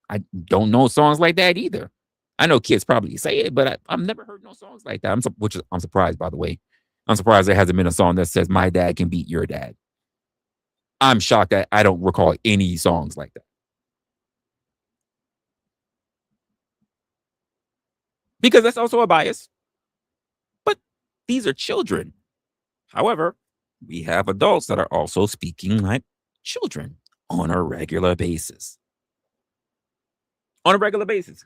I don't know songs like that either. I know kids probably say it, but I've never heard no songs like that. I'm surprised, by the way. I'm surprised there hasn't been a song that says my dad can beat your dad. I'm shocked that I don't recall any songs like that. Because that's also a bias. But these are children. However, we have adults that are also speaking like children on a regular basis. On a regular basis.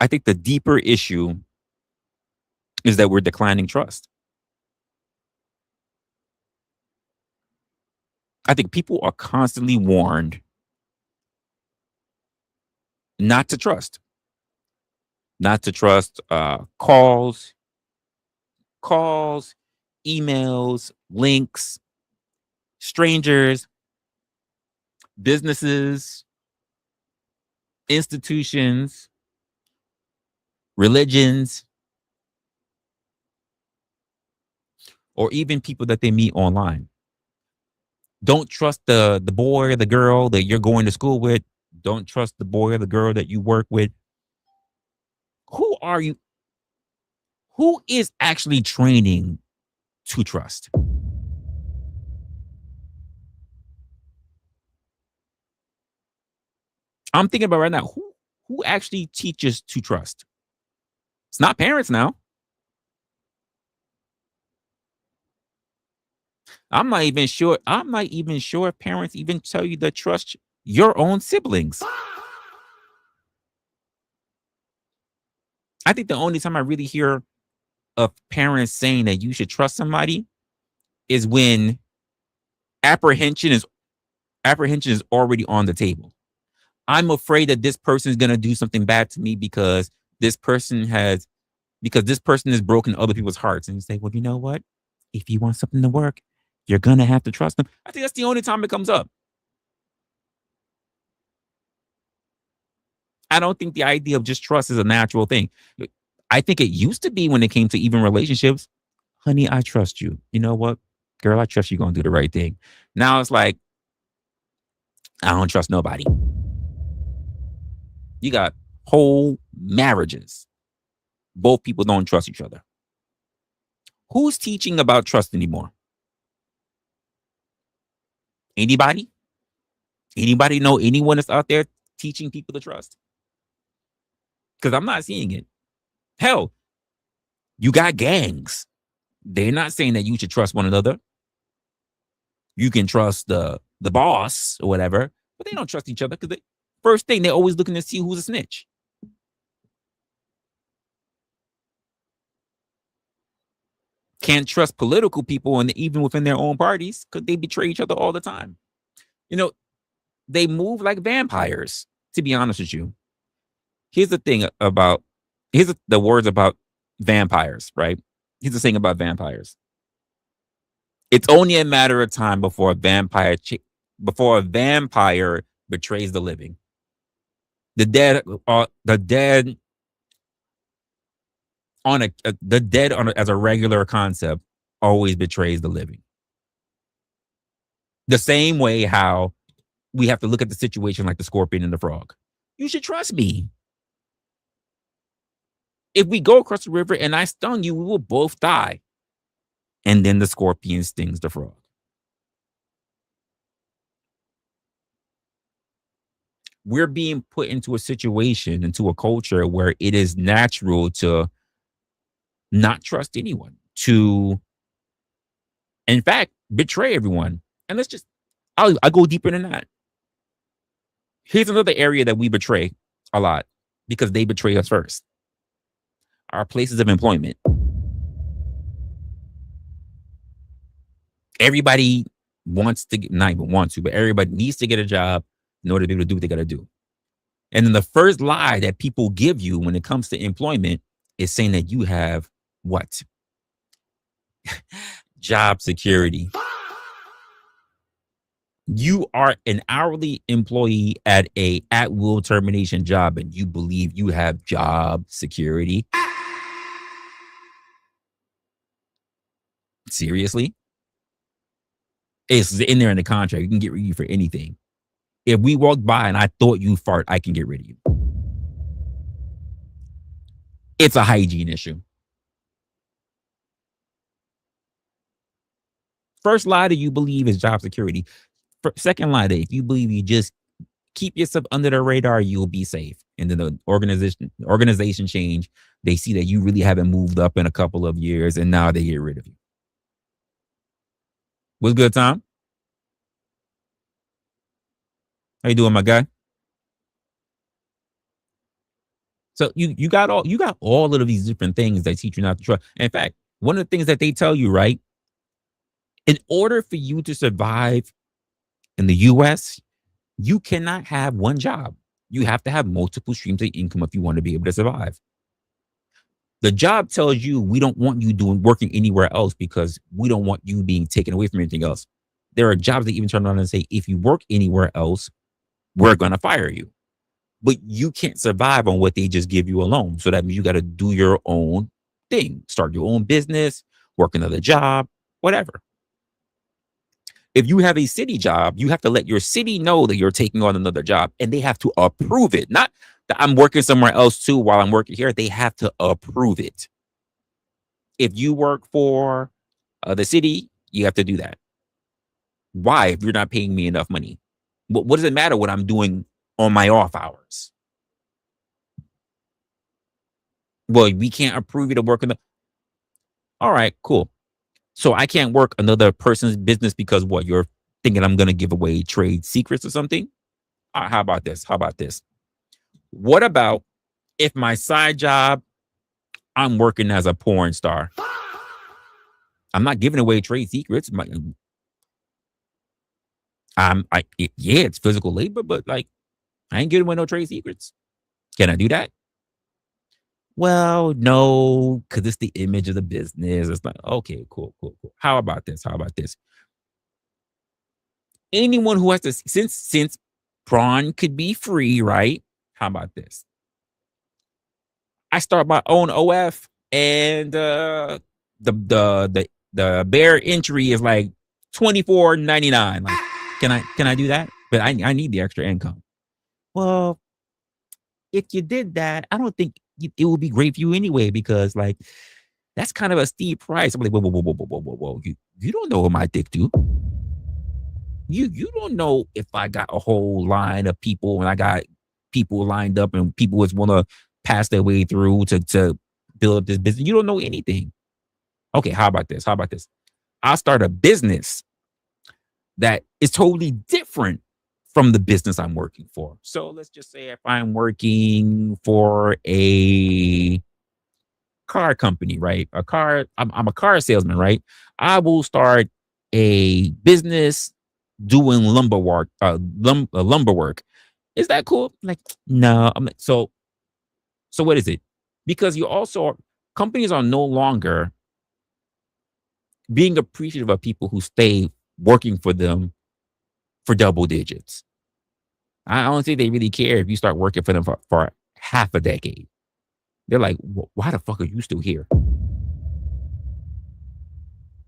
I think the deeper issue is that we're declining trust. I think people are constantly warned not to trust. Not to trust calls, emails, links, strangers, businesses, institutions, religions, or even people that they meet online. Don't trust the boy or the girl that you're going to school with. Don't trust the boy or the girl that you work with. Who are you? Who is actually training to trust? I'm thinking about right now, who actually teaches to trust? It's not parents now. I'm not even sure if parents even tell you to trust your own siblings. I think the only time I really hear of parents saying that you should trust somebody is when apprehension is already on the table. I'm afraid that this person is going to do something bad to me because this person has broken other people's hearts. And you say, well, you know what? If you want something to work, you're going to have to trust them. I think that's the only time it comes up. I don't think the idea of just trust is a natural thing. I think it used to be when it came to even relationships. Honey, I trust you. You know what? Girl, I trust you going to do the right thing. Now it's like, I don't trust nobody. You got whole marriages. Both people don't trust each other. Who's teaching about trust anymore? Anybody? Anybody know anyone that's out there teaching people to trust? Because I'm not seeing it. Hell, you got gangs. They're not saying that you should trust one another. You can trust the boss or whatever, but they don't trust each other because first thing, they're always looking to see who's a snitch. Can't trust political people, and even within their own parties, because they betray each other all the time. You know, they move like vampires, to be honest with you. Here's the thing about, the words about vampires, right? Here's the thing about vampires. It's only a matter of time before a vampire betrays the living. The dead as a regular concept always betrays the living. The same way how we have to look at the situation like the scorpion and the frog. You should trust me. If we go across the river and I stung you, we will both die. And then the scorpion stings the frog. We're being put into a situation, into a culture where it is natural to not trust anyone, to, in fact, betray everyone. And I'll go deeper than that. Here's another area that we betray a lot because they betray us first. Our places of employment. Everybody wants to, not even want to, but everybody needs to get a job in order to be able to do what they got to do. And then the first lie that people give you when it comes to employment is saying that you have what? Job security. You are an hourly employee at a at-will termination job and you believe you have job security? Seriously? It's in there in the contract. You can get rid of you for anything. If we walked by and I thought you fart, I can get rid of you. It's a hygiene issue. First lie that you believe is job security. Second lie that if you believe you just keep yourself under the radar, you'll be safe. And then the organization change. They see that you really haven't moved up in a couple of years, and now they get rid of you. What's good, Tom? How you doing, my guy? So you got all of these different things that teach you not to trust. In fact, one of the things that they tell you, right? In order for you to survive in the US, you cannot have one job. You have to have multiple streams of income if you want to be able to survive. The job tells you we don't want you working anywhere else because we don't want you being taken away from anything else. There are jobs that even turn around and say, if you work anywhere else, we're going to fire you. But you can't survive on what they just give you alone. So that means you got to do your own thing, start your own business, work another job, whatever. If you have a city job, you have to let your city know that you're taking on another job and they have to approve it. Not that I'm working somewhere else too while I'm working here. They have to approve it. If you work for the city, you have to do that. Why? If you're not paying me enough money, what does it matter what I'm doing on my off hours? Well, we can't approve you to work in the. All right, cool. So I can't work another person's business because what? You're thinking I'm going to give away trade secrets or something? How about this? How about this? What about if my side job, I'm working as a porn star? I'm not giving away trade secrets. It's physical labor, but like, I ain't giving away no trade secrets. Can I do that? Well, no, because it's the image of the business. It's like, okay, cool. How about this? Anyone who has to, since prawn could be free, right? How about this? I start my own OF and the bare entry is like $24.99. Like, can I do that? But I need the extra income. Well, if you did that, I don't think it would be great for you anyway, because like that's kind of a steep price. I'm like, whoa. You don't know what my dick do. You don't know if I got a whole line of people and I got people lined up and people just want to pass their way through to build up this business. You don't know anything. Okay, how about this? I'll start a business that is totally different from the business I'm working for. So let's just say if I'm working for a car company, right? I'm a car salesman, right? I will start a business doing lumber work. Is that cool? Like, no. I'm like, so what is it? Because companies are no longer being appreciative of people who stay working for them for double digits. I don't think they really care if you start working for them for half a decade. They're like, why the fuck are you still here?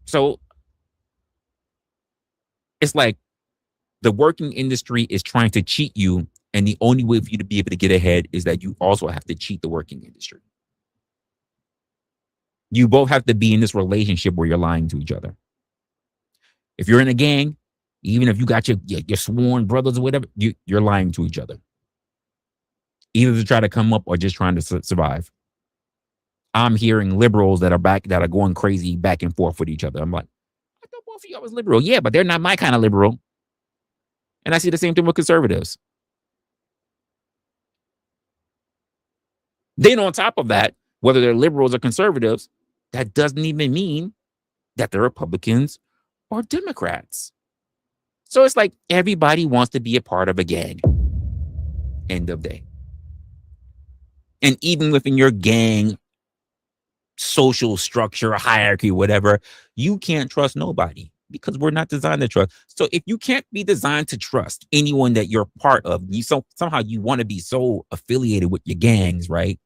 So it's like the working industry is trying to cheat you. And the only way for you to be able to get ahead is that you also have to cheat the working industry. You both have to be in this relationship where you're lying to each other. If you're in a gang, even if you got your sworn brothers or whatever, you're lying to each other. Either to try to come up or just trying to survive. I'm hearing liberals that are going crazy back and forth with each other. I'm like, I thought both of y'all was liberal. Yeah, but they're not my kind of liberal. And I see the same thing with conservatives. Then on top of that, whether they're liberals or conservatives, that doesn't even mean that they're Republicans or Democrats. So it's like everybody wants to be a part of a gang. End of day. And even within your gang social structure, hierarchy, whatever, you can't trust nobody Because we're not designed to trust. So if you can't be designed to trust anyone that you're part of, somehow you want to be so affiliated with your gangs, right?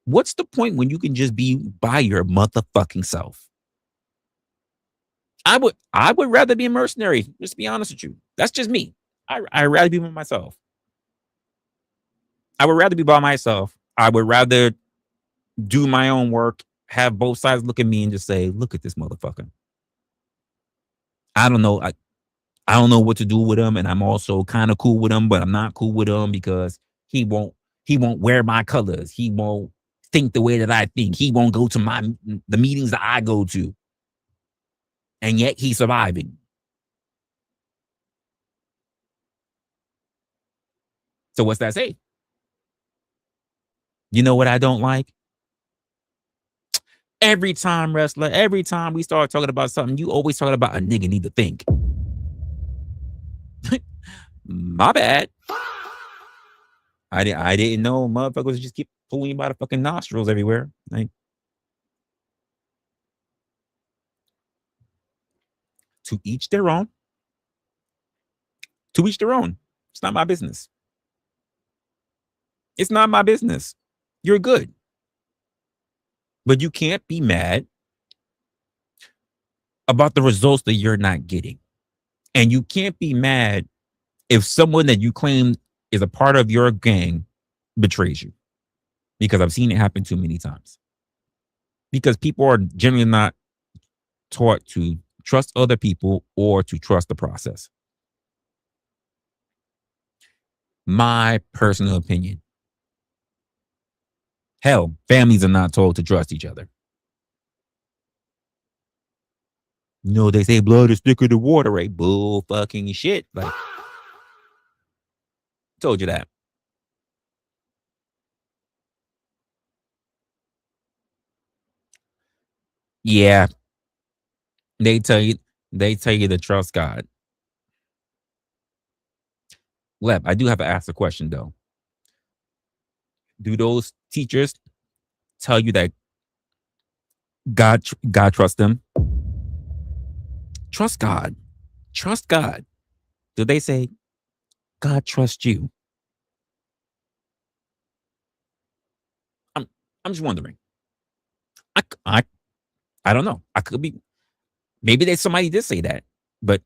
What's the point when you can just be by your motherfucking self? I would rather be a mercenary. Just be honest with you. That's just me. I'd rather be by myself. I would rather be by myself. I would rather do my own work, have both sides look at me and just say, look at this motherfucker. I don't know. I don't know what to do with him. And I'm also kind of cool with him, but I'm not cool with him because he won't wear my colors. He won't think the way that I think. He won't go to the meetings that I go to. And yet he's surviving. So what's that say? You know what I don't like? Every time, wrestler, every time we start talking about something, you always talking about a nigga need to think. My bad. I didn't know motherfuckers just keep pulling you by the fucking nostrils everywhere. Like, to each their own. To each their own. It's not my business. It's not my business. You're good. But you can't be mad about the results that you're not getting. And you can't be mad if someone that you claim is a part of your gang betrays you. Because I've seen it happen too many times. Because people are generally not taught to trust other people or to trust the process. My personal opinion. Hell, families are not told to trust each other. You know, they say blood is thicker than water, right? Bull fucking shit. Like, told you that. Yeah. They tell you to trust God. Lep, I do have to ask a question though. Do those teachers tell you that God trusts them? Trust God. Trust God. Do they say God trusts you? I'm just wondering. I don't know. I could be. Maybe somebody did say that, but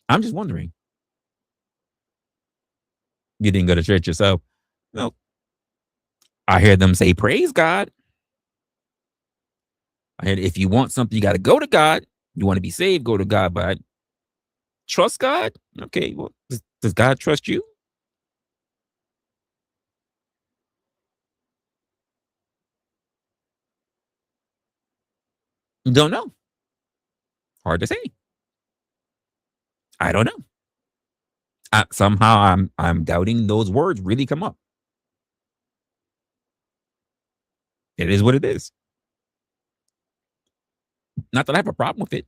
I'm just wondering. You didn't go to church yourself? No. I hear them say, praise God. I heard if you want something, you got to go to God. You want to be saved, go to God. But trust God? Okay, well, does God trust you? Don't know. Hard to say. I don't know. Somehow I'm doubting those words really come up. It is what it is. Not that I have a problem with it.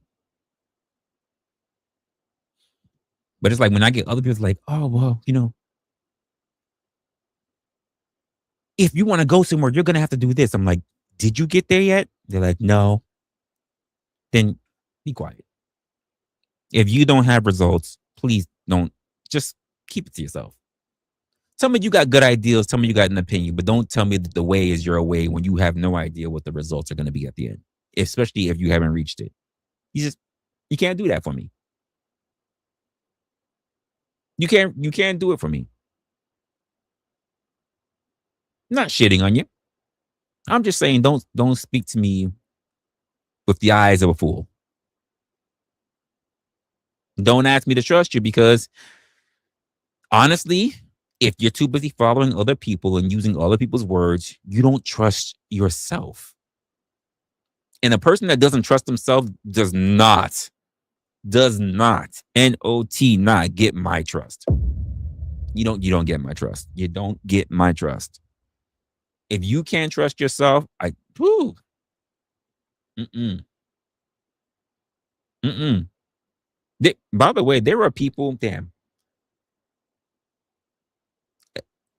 But it's like when I get other people like, oh, well, you know, if you want to go somewhere, you're going to have to do this. I'm like, did you get there yet? They're like, no. Then be quiet. If you don't have results, please don't. Just keep it to yourself. Tell me you got good ideas. Tell me you got an opinion, but don't tell me that the way is your way when you have no idea what the results are going to be at the end, especially if you haven't reached it. You can't do that for me. You can't do it for me. I'm not shitting on you. I'm just saying don't speak to me with the eyes of a fool. Don't ask me to trust you because honestly, if you're too busy following other people and using other people's words, you don't trust yourself. And a person that doesn't trust himself does not, N-O-T, not get my trust. You don't get my trust. You don't get my trust. If you can't trust yourself, by the way, there are people, damn.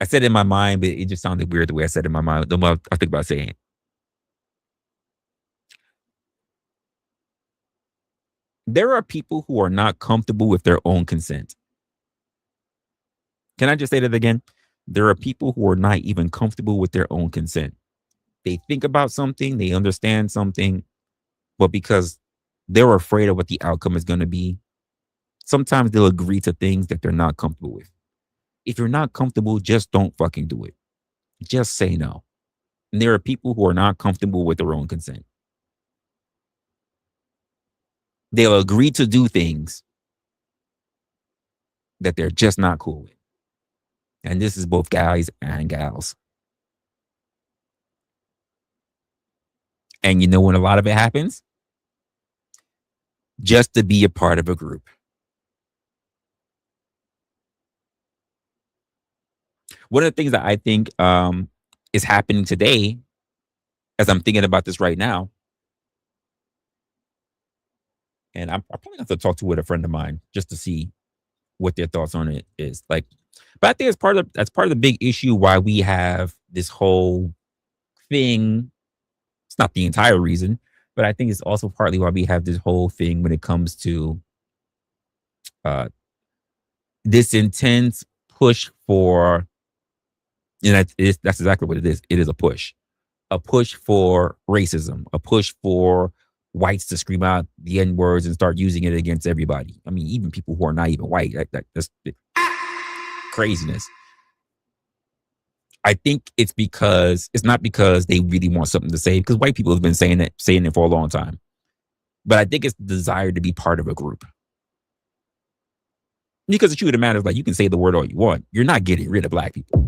I said it in my mind, but it just sounded weird the way I said it in my mind. The more I think about saying it. There are people who are not comfortable with their own consent. Can I just say that again? There are people who are not even comfortable with their own consent. They think about something, they understand something, but because they're afraid of what the outcome is going to be, sometimes they'll agree to things that they're not comfortable with. If you're not comfortable, just don't fucking do it. Just say no. And there are people who are not comfortable with their own consent. They'll agree to do things that they're just not cool with. And this is both guys and gals. And you know when a lot of it happens? Just to be a part of a group. One of the things that I think is happening today, as I'm thinking about this right now, and I'm probably have to talk to with a friend of mine just to see what their thoughts on it is. Like, but I think that's part of the big issue why we have this whole thing. It's not the entire reason, but I think it's also partly why we have this whole thing when it comes to uh, this intense push for, and that's exactly what it is. It is a push for racism, a push for whites to scream out the N words and start using it against everybody. I mean, even people who are not even white. That's craziness. I think it's not because they really want something to say, because white people have been saying it for a long time. But I think it's the desire to be part of a group. Because the truth of the matter is, like, you can say the word all you want. You're not getting rid of black people.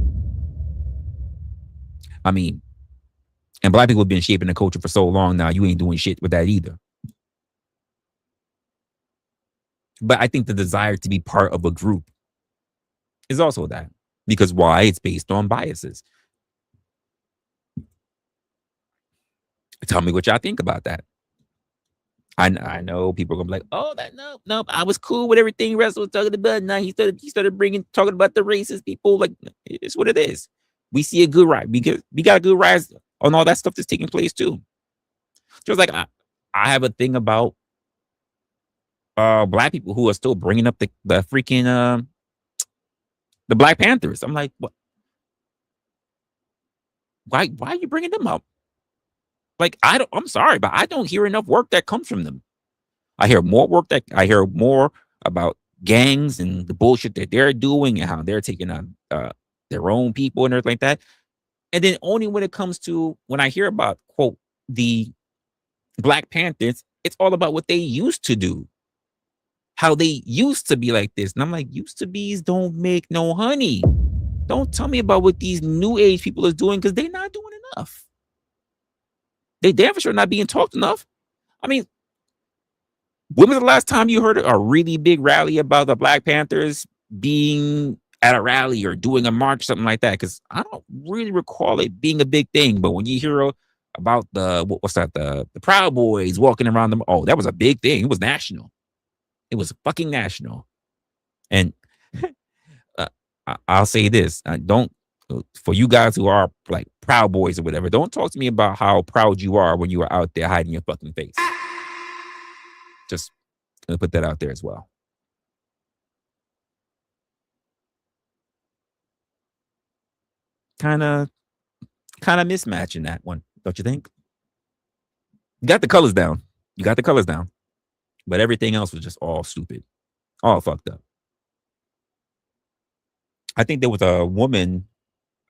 I mean, and black people have been shaping the culture for so long now, you ain't doing shit with that either. But I think the desire to be part of a group is also that. Because why? It's based on biases. Tell me what y'all think about that. I know people are gonna be like, oh, nope. I was cool with everything Russell was talking about. Now he started talking about the racist people. Like, it's what it is. We see a good rise. We got a good rise on all that stuff that's taking place too. Just like I have a thing about black people who are still bringing up the freaking the Black Panthers. I'm like, what? Why are you bringing them up? Like, I'm sorry, but I don't hear enough work that comes from them. I hear more about gangs and the bullshit that they're doing and how they're taking on their own people and everything like that. And then only when it comes to when I hear about, quote, the Black Panthers, it's all about what they used to do, how they used to be like this. And I'm like, used to be's don't make no honey. Don't tell me about what these new age people is doing, because they're not doing enough. They damn for sure not being talked enough. I mean, when was the last time you heard a really big rally about the Black Panthers being at a rally or doing a march, something like that? Because I don't really recall it being a big thing. But when you hear about the Proud Boys walking around them, oh, that was a big thing. It was national. It was fucking national. And I'll say this: don't, for you guys who are like Proud Boys or whatever, don't talk to me about how proud you are when you are out there hiding your fucking face. Just gonna put that out there as well. Kind of mismatching that one, don't you think? You got the colors down. But everything else was just all stupid, all fucked up. I think there was a woman.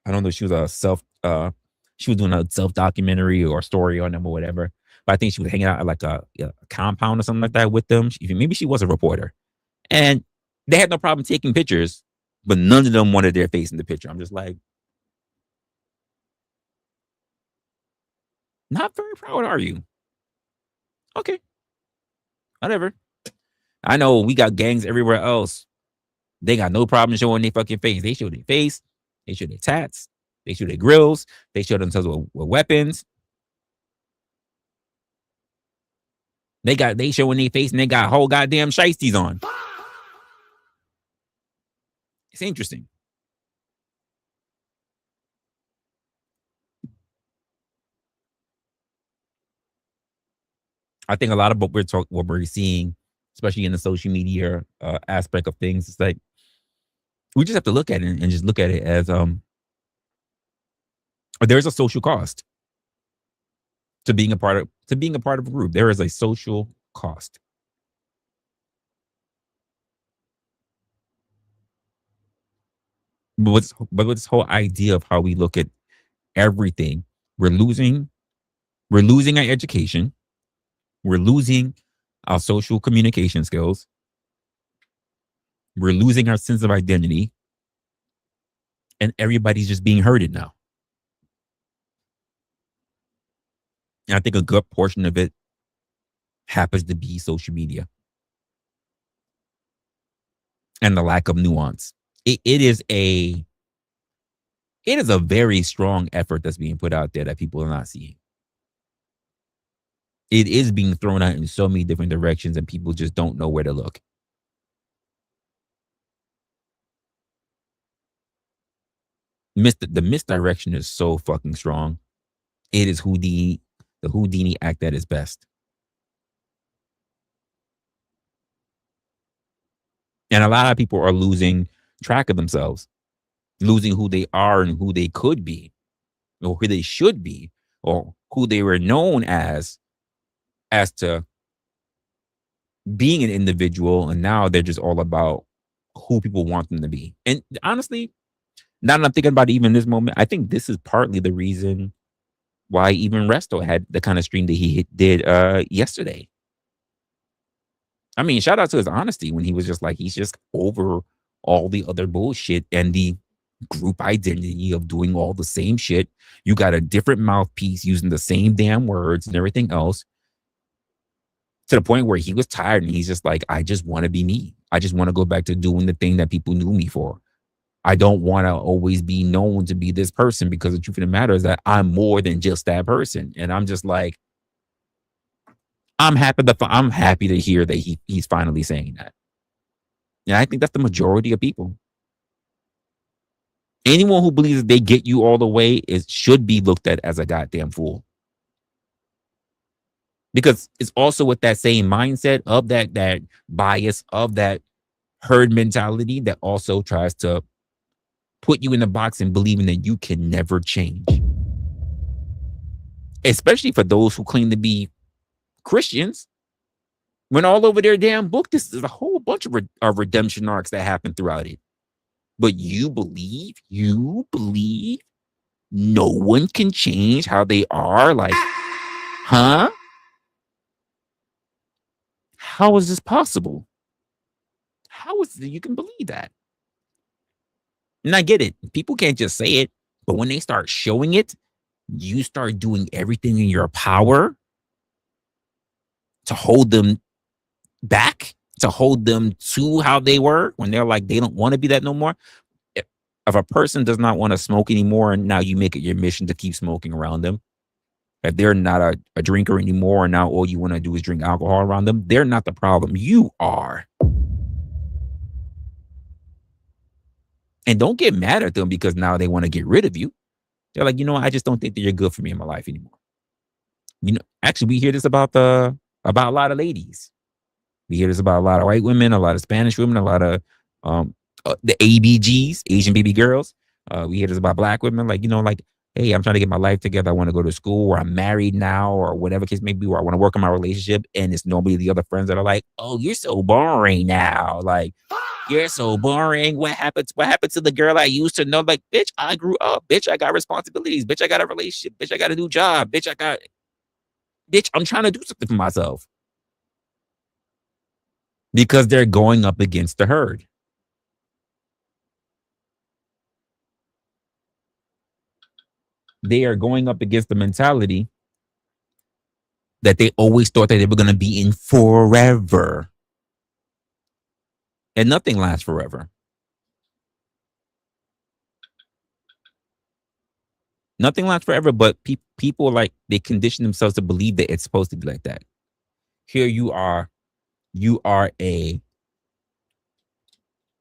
I don't know if she was she was doing a self documentary or story on them or whatever. But I think she was hanging out at like a compound or something like that with them. Maybe she was a reporter, and they had no problem taking pictures, but none of them wanted their face in the picture. I'm just like, not very proud, are you? Okay, whatever. I know we got gangs everywhere else. They got no problem showing their fucking face. They show their face. They show their tats. They show their grills. They show themselves with weapons. They showing their face and they got whole goddamn shiesties on. It's interesting. I think a lot of what we're seeing especially in the social media aspect of things. It's like we just have to look at it and just look at it as there's a social cost to being a part of a group. There is a social cost. But with this whole idea of how we look at everything, we're losing our education, we're losing our social communication skills, we're losing our sense of identity, and everybody's just being hurted now. And I think a good portion of it happens to be social media and the lack of nuance. It is a very strong effort that's being put out there that people are not seeing. It is being thrown out in so many different directions, and people just don't know where to look. The misdirection is so fucking strong. It is the Houdini act at its best. And a lot of people are losing track of themselves, losing who they are and who they could be, or who they should be, or who they were known as to being an individual. And now they're just all about who people want them to be. And honestly, now that I'm thinking about it, even this moment, I think this is partly the reason why even Resto had the kind of stream that he did yesterday. I mean, shout out to his honesty when he was just like, he's just over all the other bullshit and the group identity of doing all the same shit. You got a different mouthpiece using the same damn words and everything else, to the point where he was tired and he's just like, I just want to be me. I just want to go back to doing the thing that people knew me for. I don't want to always be known to be this person, because the truth of the matter is that I'm more than just that person. And I'm just like, I'm happy to hear that he's finally saying that. And I think that's the majority of people. Anyone who believes that they get you all the way should be looked at as a goddamn fool. Because it's also with that same mindset of that bias, of that herd mentality, that also tries to put you in a box and believing that you can never change. Especially for those who claim to be Christians, when all over their damn book, this is a whole bunch of redemption arcs that happen throughout it. But you believe no one can change how they are? Like, huh? How is this possible? How is it you can believe that? And I get it. People can't just say it, but when they start showing it, you start doing everything in your power to hold them back, to hold them to how they were when they're like, they don't want to be that no more. If a person does not want to smoke anymore, and now you make it your mission to keep smoking around them, if they're not a drinker anymore, and now all you want to do is drink alcohol around them, they're not the problem. You are. And don't get mad at them because now they want to get rid of you. They're like, I just don't think that you're good for me in my life anymore. Actually, we hear this about a lot of ladies. We hear this about a lot of white women, a lot of Spanish women, a lot of the ABGs, Asian baby girls. We hear this about black women, like, hey, I'm trying to get my life together. I want to go to school, or I'm married now, or whatever case may be, or I want to work on my relationship. And it's normally the other friends that are like, oh, you're so boring now. Like, you're so boring. What happened to the girl I used to know? Like, bitch, I grew up. Bitch, I got responsibilities. Bitch, I got a relationship. Bitch, I got a new job. Bitch, I'm trying to do something for myself. Because they're going up against the herd. They are going up against the mentality that they always thought that they were going to be in forever. And nothing lasts forever. Nothing lasts forever, but people, like, they condition themselves to believe that it's supposed to be like that. Here you are a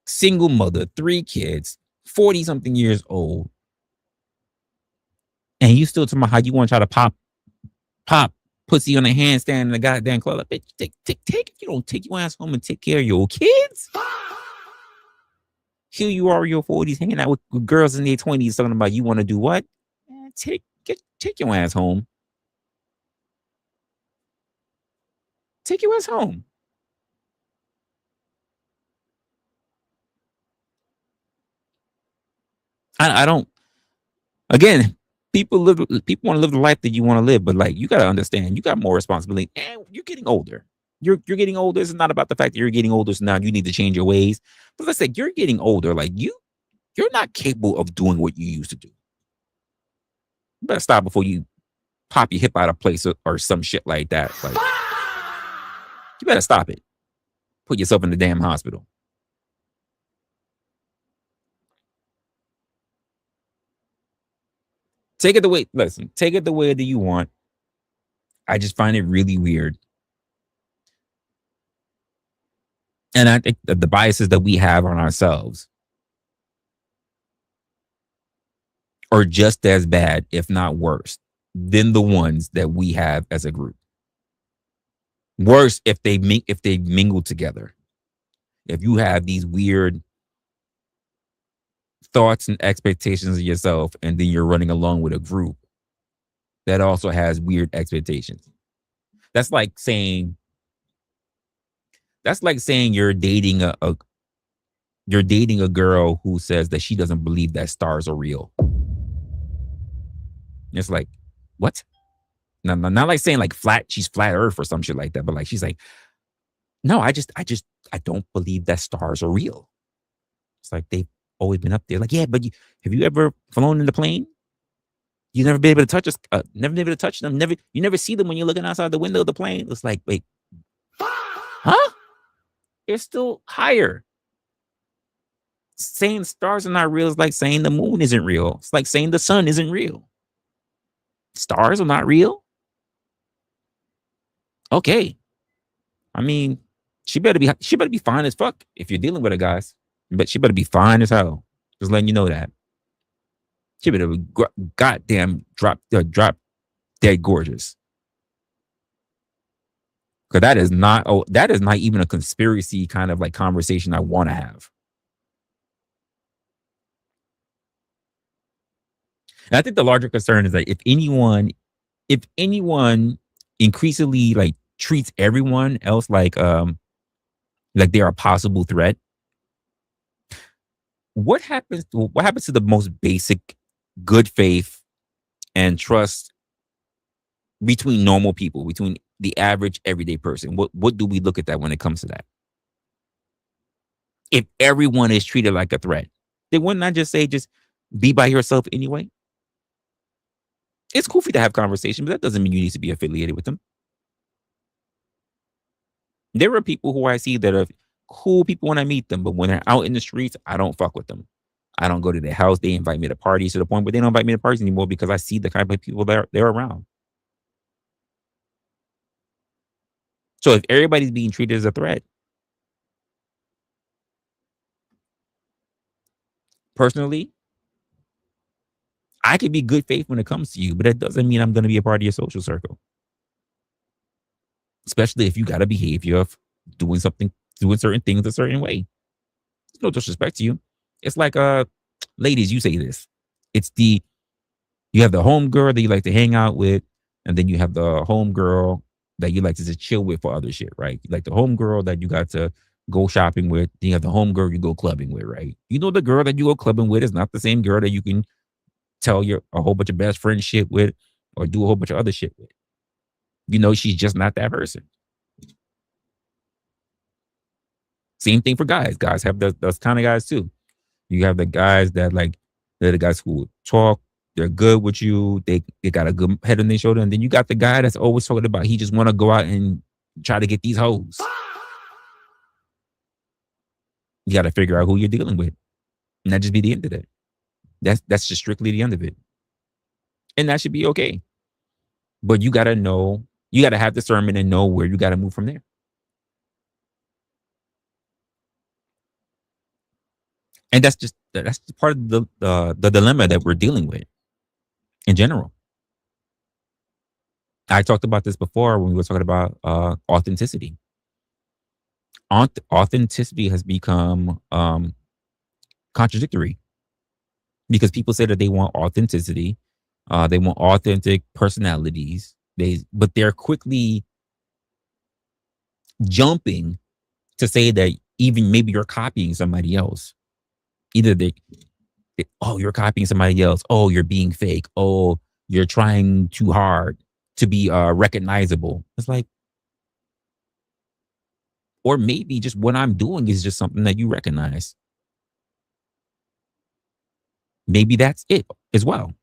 single mother, 3 kids, 40-something years old, and you still talking about how you want to try to pop pussy on a handstand in the goddamn club. Like, bitch, take. If you don't take your ass home and take care of your kids, here you are in your 40s hanging out with girls in their 20s talking about you want to do what? Man, take your ass home. Take your ass home. I don't. Again, people want to live the life that you want to live, but like you gotta understand, you got more responsibility, and you're getting older. You're getting older. It's not about the fact that you're getting older, so now you need to change your ways. But let's say you're getting older, like you're not capable of doing what you used to do. You better stop before you pop your hip out of place or some shit like that. Like you better stop it. Put yourself in the damn hospital. Take it the way. Listen, take it the way that you want. I just find it really weird. And I think that the biases that we have on ourselves are just as bad, if not worse, than the ones that we have as a group. Worse if they mingle together. If you have these weird thoughts and expectations of yourself, and then you're running along with a group that also has weird expectations. That's like saying you're dating you're dating a girl who says that she doesn't believe that stars are real. It's like, what? No, not like saying like she's flat earth or some shit like that, but like she's like, no, I don't believe that stars are real. It's like they've always been up there. Like, yeah, but have you ever flown in the plane? You never been able to touch us. Never been able to touch them. You never see them when you're looking outside the window of the plane. It's like, wait, huh? They're still higher. Saying stars are not real is like saying the moon isn't real. It's like saying the sun isn't real. Stars are not real. Okay. I mean, she better be fine as fuck if you're dealing with her, guys. But she better be fine as hell. Just letting you know that. She better be goddamn drop dead gorgeous. Because that is not even a conspiracy kind of like conversation I want to have. And I think the larger concern is that if anyone increasingly like treats everyone else like they're a possible threat, what happens to the most basic good faith and trust between normal people, between the average everyday person? What do we look at that when it comes to that? If everyone is treated like a threat, then wouldn't I just say just be by yourself anyway? It's cool for you to have conversations, but that doesn't mean you need to be affiliated with them. There are people who I see that are cool people when I meet them, but when they're out in the streets, I don't fuck with them. I don't go to their house. They invite me to parties to the point where they don't invite me to parties anymore because I see the kind of people they're around. So if everybody's being treated as a threat, personally, I could be good faith when it comes to you, but that doesn't mean I'm going to be a part of your social circle. Especially if you got a behavior of doing certain things a certain way. No disrespect to you. It's like, ladies, you say this. You have the home girl that you like to hang out with, and then you have the home girl that you like to just chill with for other shit, right? You like the home girl that you got to go shopping with. Then you have the home girl you go clubbing with, right? You know, the girl that you go clubbing with is not the same girl that you can tell a whole bunch of best friend shit with or do a whole bunch of other shit with. You know, she's just not that person. Same thing for guys. Guys have those kind of guys too. You have the guys that like, they're the guys who talk, they're good with you, they got a good head on their shoulder. And then you got the guy that's always talking about he just want to go out and try to get these hoes. You got to figure out who you're dealing with. And that just be the end of it. That's just strictly the end of it. And that should be okay. But you got to have discernment and know where you got to move from there. And that's just part of the dilemma that we're dealing with in general. I talked about this before when we were talking about authenticity. Authenticity has become contradictory because people say that they want authenticity, they want authentic personalities. But they're quickly jumping to say that even maybe you're copying somebody else. Either oh, you're copying somebody else. Oh, you're being fake. Oh, you're trying too hard to be recognizable. It's like, or maybe just what I'm doing is just something that you recognize. Maybe that's it as well.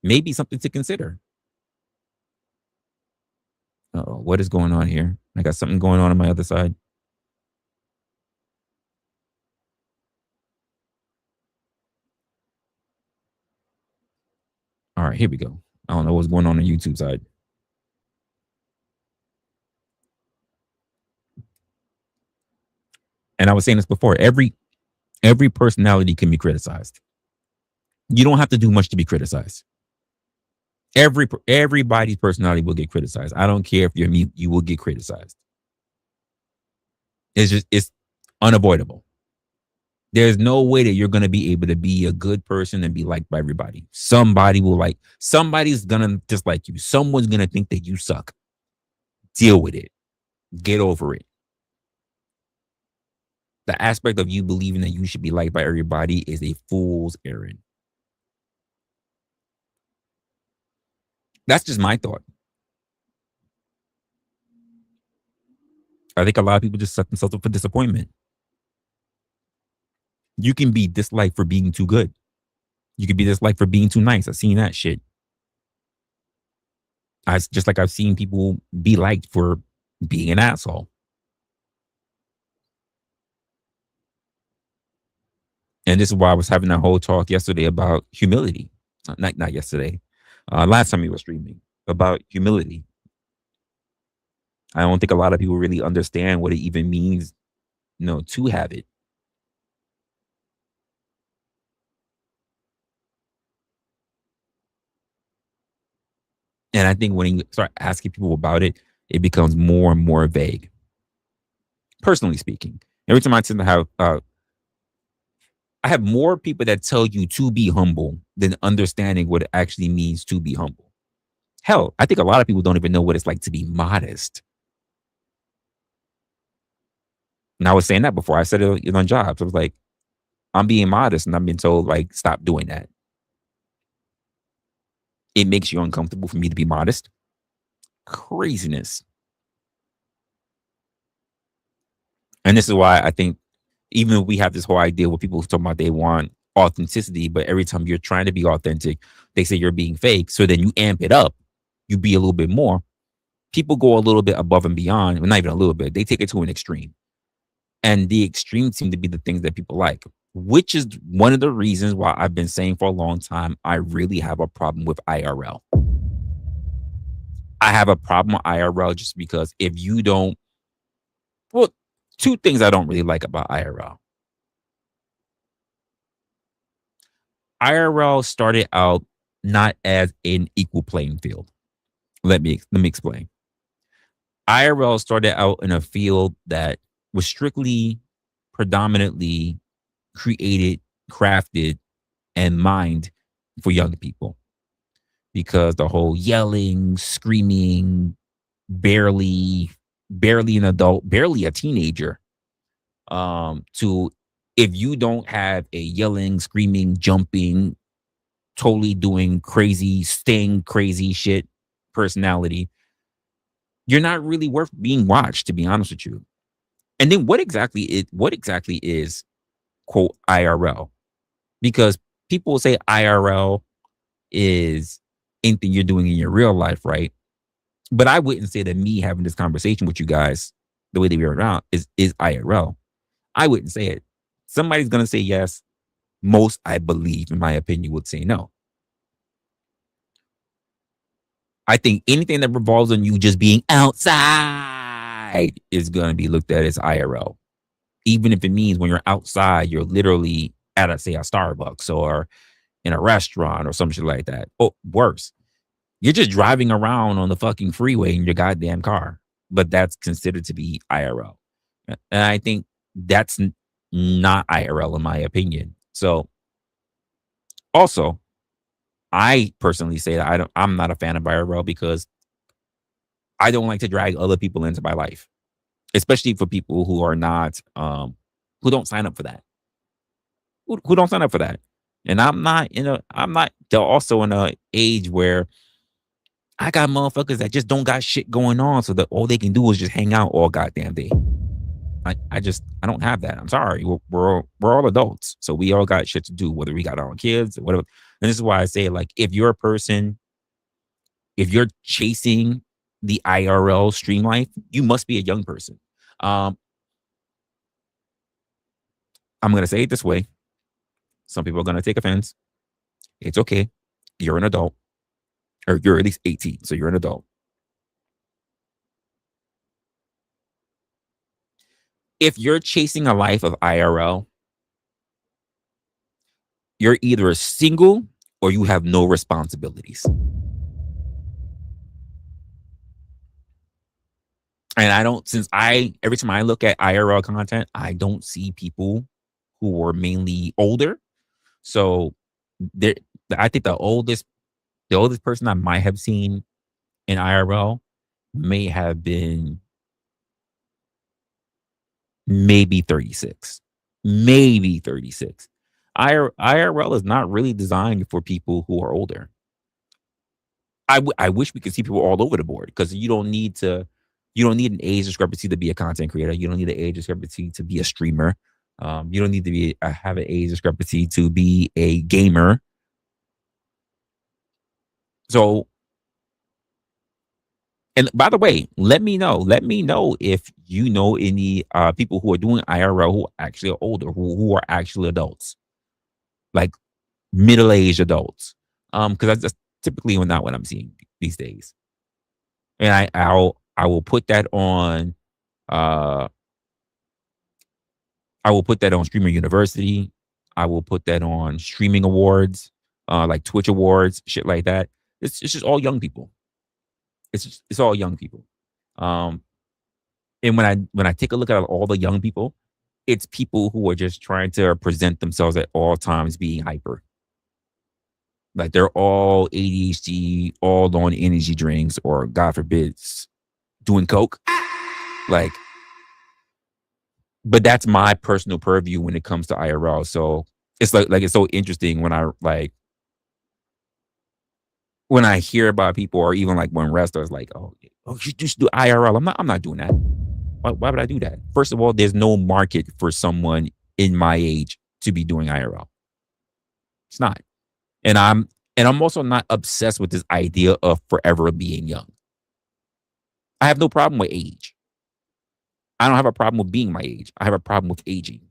Maybe something to consider. Oh, what is going on here? I got something going on my other side. All right, here we go. I don't know what's going on the YouTube side. And I was saying this before. Every personality can be criticized. You don't have to do much to be criticized. Everybody's personality will get criticized. I don't care if you're mute, you will get criticized. It's unavoidable. There's no way that you're going to be able to be a good person and be liked by everybody. Somebody's going to dislike you. Someone's going to think that you suck. Deal with it. Get over it. The aspect of you believing that you should be liked by everybody is a fool's errand. That's just my thought. I think a lot of people just set themselves up for disappointment. You can be disliked for being too good. You can be disliked for being too nice. I've seen that shit. Just like I've seen people be liked for being an asshole. And this is why I was having that whole talk yesterday about humility. Not yesterday. Last time we were streaming about humility. I don't think a lot of people really understand what it even means, to have it. And I think when you start asking people about it, it becomes more and more vague. Personally speaking, every time I tend to have, I have more people that tell you to be humble than understanding what it actually means to be humble. Hell, I think a lot of people don't even know what it's like to be modest. And I was saying that before. I said it on jobs. I was like, I'm being modest, and I've been told, like, stop doing that. It makes you uncomfortable for me to be modest. Craziness. And this is why I think even if we have this whole idea where people talking about they want authenticity, but every time you're trying to be authentic, they say you're being fake. So then you amp it up. You be a little bit more. People go a little bit above and beyond. Well, not even a little bit. They take it to an extreme. And the extremes seem to be the things that people like, which is one of the reasons why I've been saying for a long time, I really have a problem with IRL. I have a problem with IRL just because if you don't, well, two things I don't really like about IRL. IRL started out not as an equal playing field. Let me explain. IRL started out in a field that was strictly, predominantly created, crafted, and mined for young people. Because the whole yelling, screaming, barely an adult, barely a teenager, to if you don't have a yelling, screaming, jumping, totally doing crazy, staying crazy shit personality, you're not really worth being watched, to be honest with you. And then what exactly is quote IRL? Because people will say IRL is anything you're doing in your real life, right? But I wouldn't say that me having this conversation with you guys, the way that we're around, is IRL. I wouldn't say it. Somebody's gonna say yes. Most, I believe, in my opinion, would say no. I think anything that revolves on you just being outside is going to be looked at as IRL. Even if it means when you're outside, you're literally at, say, a Starbucks or in a restaurant or some shit like that. Or worse, You're just driving around on the fucking freeway in your goddamn car, but that's considered to be IRL. And I think that's not IRL in my opinion. So also, I personally say that I'm not a fan of IRL because I don't like to drag other people into my life, especially for people who are not who don't sign up for that. Who don't sign up for that. And I'm not also in a age where I got motherfuckers that just don't got shit going on, so that all they can do is just hang out all goddamn day. I don't have that. I'm sorry. We're all adults, so we all got shit to do, whether we got our own kids or whatever. And this is why I say, like, if you're a person, if you're chasing the IRL stream life, you must be a young person. I'm gonna say it this way. Some people are gonna take offense. It's okay. You're an adult, or you're at least 18, so you're an adult. If you're chasing a life of IRL, you're either single or you have no responsibilities. And every time I look at IRL content, I don't see people who are mainly older. So I think the oldest person I might have seen in IRL may have been maybe 36. Maybe 36. IRL is not really designed for people who are older. I wish we could see people all over the board, because you don't need an age discrepancy to be a content creator. You don't need an age discrepancy to be a streamer. You don't need to have an age discrepancy to be a gamer. So, and by the way, let me know if you know any people who are doing IRL who actually are older, who are actually adults, like middle-aged adults. Because that's typically not what I'm seeing these days. And I will put that on Streamer University. I will put that on streaming awards, like Twitch awards, shit like that. It's just all young people. It's all young people. And when I take a look at all the young people, it's people who are just trying to present themselves at all times being hyper. Like, they're all ADHD, all on energy drinks, or God forbid, doing coke. Like, but that's my personal purview when it comes to IRL. So it's like it's so interesting when I hear about people, or even like when wrestlers like, oh, you just do IRL. I'm not doing that. Why would I do that? First of all, there's no market for someone in my age to be doing IRL. It's not. And I'm also not obsessed with this idea of forever being young. I have no problem with age. I don't have a problem with being my age. I have a problem with aging.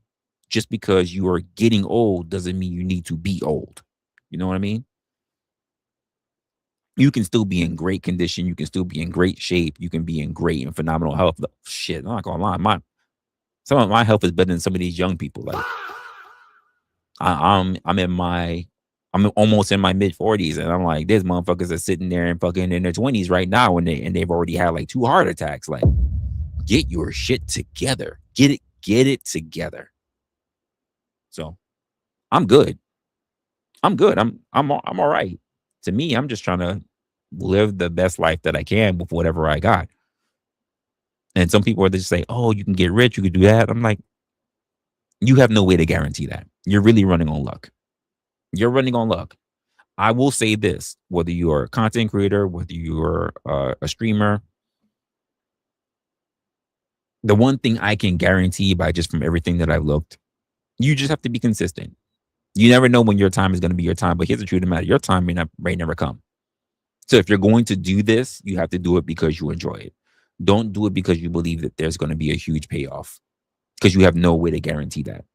Just because you are getting old doesn't mean you need to be old. You know what I mean? You can still be in great condition. You can still be in great shape. You can be in great and phenomenal health. Shit, I'm not gonna lie. Some of my health is better than some of these young people. Like, I'm almost in my mid 40s, and I'm like, there's motherfuckers that sitting there and fucking in their 20s right now, and they've already had like 2 heart attacks. Like, get your shit together. Get it together. So, I'm good. I'm all right. To me, I'm just trying to live the best life that I can with whatever I got. And some people are just say, "Oh, you can get rich, you could do that." I'm like, you have no way to guarantee that. You're really running on luck. You're running on luck. I will say this: whether you are a content creator, whether you're a streamer, the one thing I can guarantee from everything that I've looked, you just have to be consistent. You never know when your time is going to be your time, but here's the truth of the matter: your time may never come. So if you're going to do this, you have to do it because you enjoy it. Don't do it because you believe that there's going to be a huge payoff, because you have no way to guarantee that.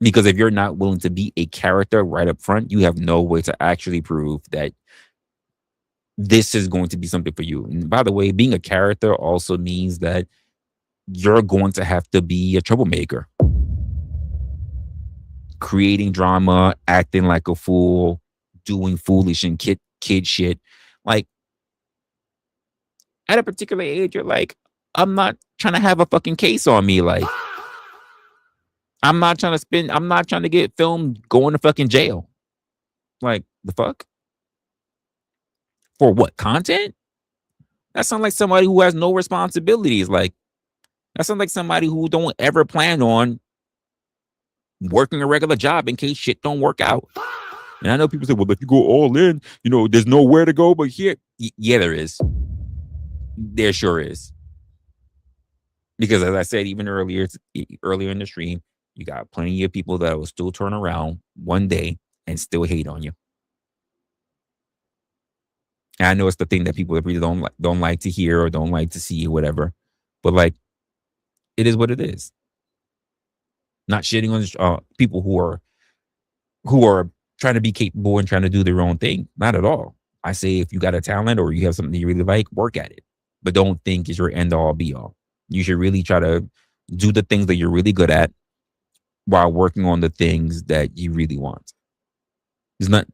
Because if you're not willing to be a character right up front, you have no way to actually prove that this is going to be something for you. And by the way, being a character also means that you're going to have to be a troublemaker, creating drama, acting like a fool, doing foolish and kid shit. Like, at a particular age, you're like, I'm not trying to have a fucking case on me. Like, I'm not trying to get filmed going to fucking jail. Like, the fuck? For what? Content? That sounds like somebody who has no responsibilities. Like, that sounds like somebody who don't ever plan on working a regular job in case shit don't work out. And I know people say, well, if you go all in, there's nowhere to go but here. Yeah, there is. There sure is. Because as I said, even earlier in the stream, you got plenty of people that will still turn around one day and still hate on you. And I know it's the thing that people really don't like to hear or don't like to see or whatever. But like, it is what it is. Not shitting on people who are trying to be capable and trying to do their own thing. Not at all. I say if you got a talent or you have something you really like, work at it. But don't think it's your end all be all. You should really try to do the things that you're really good at while working on the things that you really want. It's not.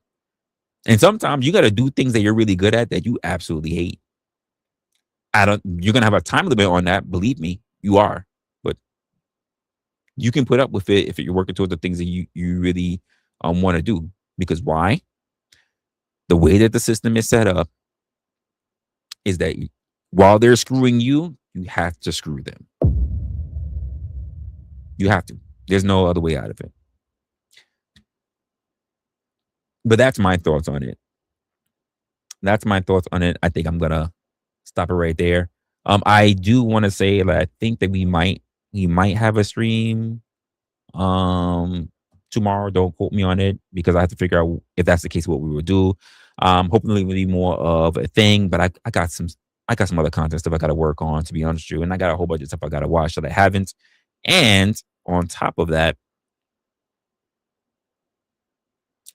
And sometimes you got to do things that you're really good at that you absolutely hate. You're going to have a time limit on that. Believe me, you are. But you can put up with it if you're working towards the things that you really want to do. Because why? The way that the system is set up is that while they're screwing you, you have to screw them. You have to. There's no other way out of it. But that's my thoughts on it. I think I'm gonna stop it right there. I do want to say that I think that we might have a stream tomorrow. Don't quote me on it because I have to figure out if that's the case what we will do. Hopefully it'll be more of a thing, but I got some other content stuff I got to work on, to be honest with you, and I got a whole bunch of stuff I got to watch that I haven't. And on top of that,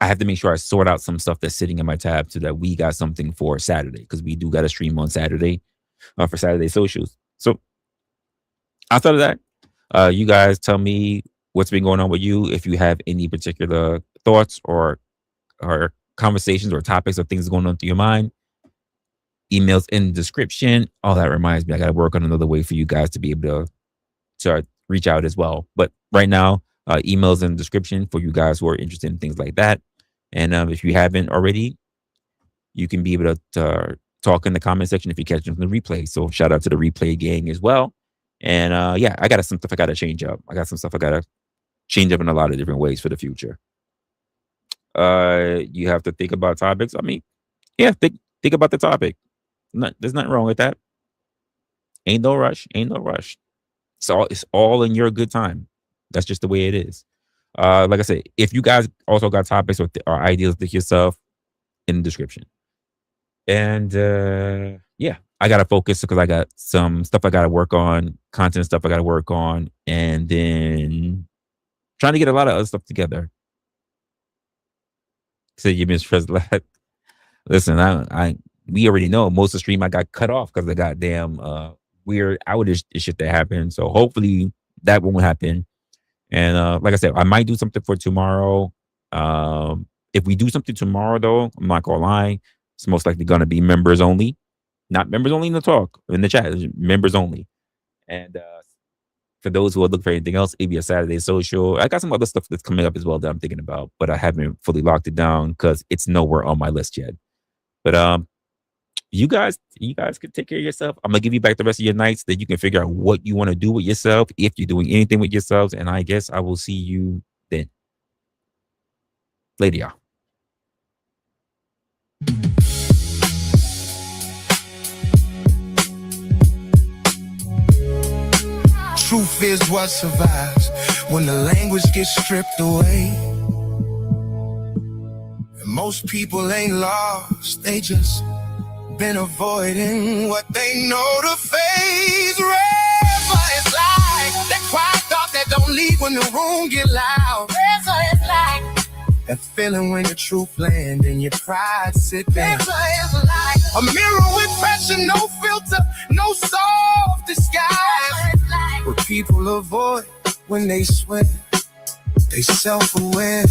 I have to make sure I sort out some stuff that's sitting in my tab so that we got something for Saturday, because we do got a stream on Saturday for Saturday socials. So outside of that, you guys tell me what's been going on with you. If you have any particular thoughts or conversations or topics or things going on through your mind, emails in the description. Oh, that reminds me, I got to work on another way for you guys to be able to reach out as well. But right now, emails in the description for you guys who are interested in things like that. And if you haven't already, you can be able to talk in the comment section if you catch them from the replay. So shout out to the replay gang as well. And yeah, I got some stuff I got to change up. I got some stuff I got to change up in a lot of different ways for the future. You have to think about topics. I mean, yeah, think about the topic. There's nothing wrong with that. Ain't no rush. It's all in your good time. That's just the way it is. Like I said, if you guys also got topics or ideas, think yourself in the description. And yeah, I gotta focus because I got some stuff I gotta work on, content stuff I gotta work on, and then trying to get a lot of other stuff together. So you IamResla. Listen, we already know most of the stream I got cut off because of the goddamn weird outage shit that happened. So hopefully that won't happen. And like I said, I might do something for tomorrow. If we do something tomorrow, though, I'm not gonna lie, it's most likely gonna be members only. Not members only in the talk, in the chat, members only. And for those who are looking for anything else, it'll be a Saturday social. I got some other stuff that's coming up as well that I'm thinking about, but I haven't fully locked it down because it's nowhere on my list yet. But you guys can take care of yourself. I'm gonna give you back the rest of your nights that you can figure out what you want to do with yourself, if you're doing anything with yourselves. And I guess I will see you then. Later, y'all. Truth is what survives when the language gets stripped away. And most people ain't lost, they just been avoiding what they know to face. Resla is like that quiet thought that don't leave when the room get loud. Resla is like that feeling when your truth land and your pride sit there. Resla is like a mirror with pressure, no filter, no soft disguise. What people avoid when they swear they self-aware.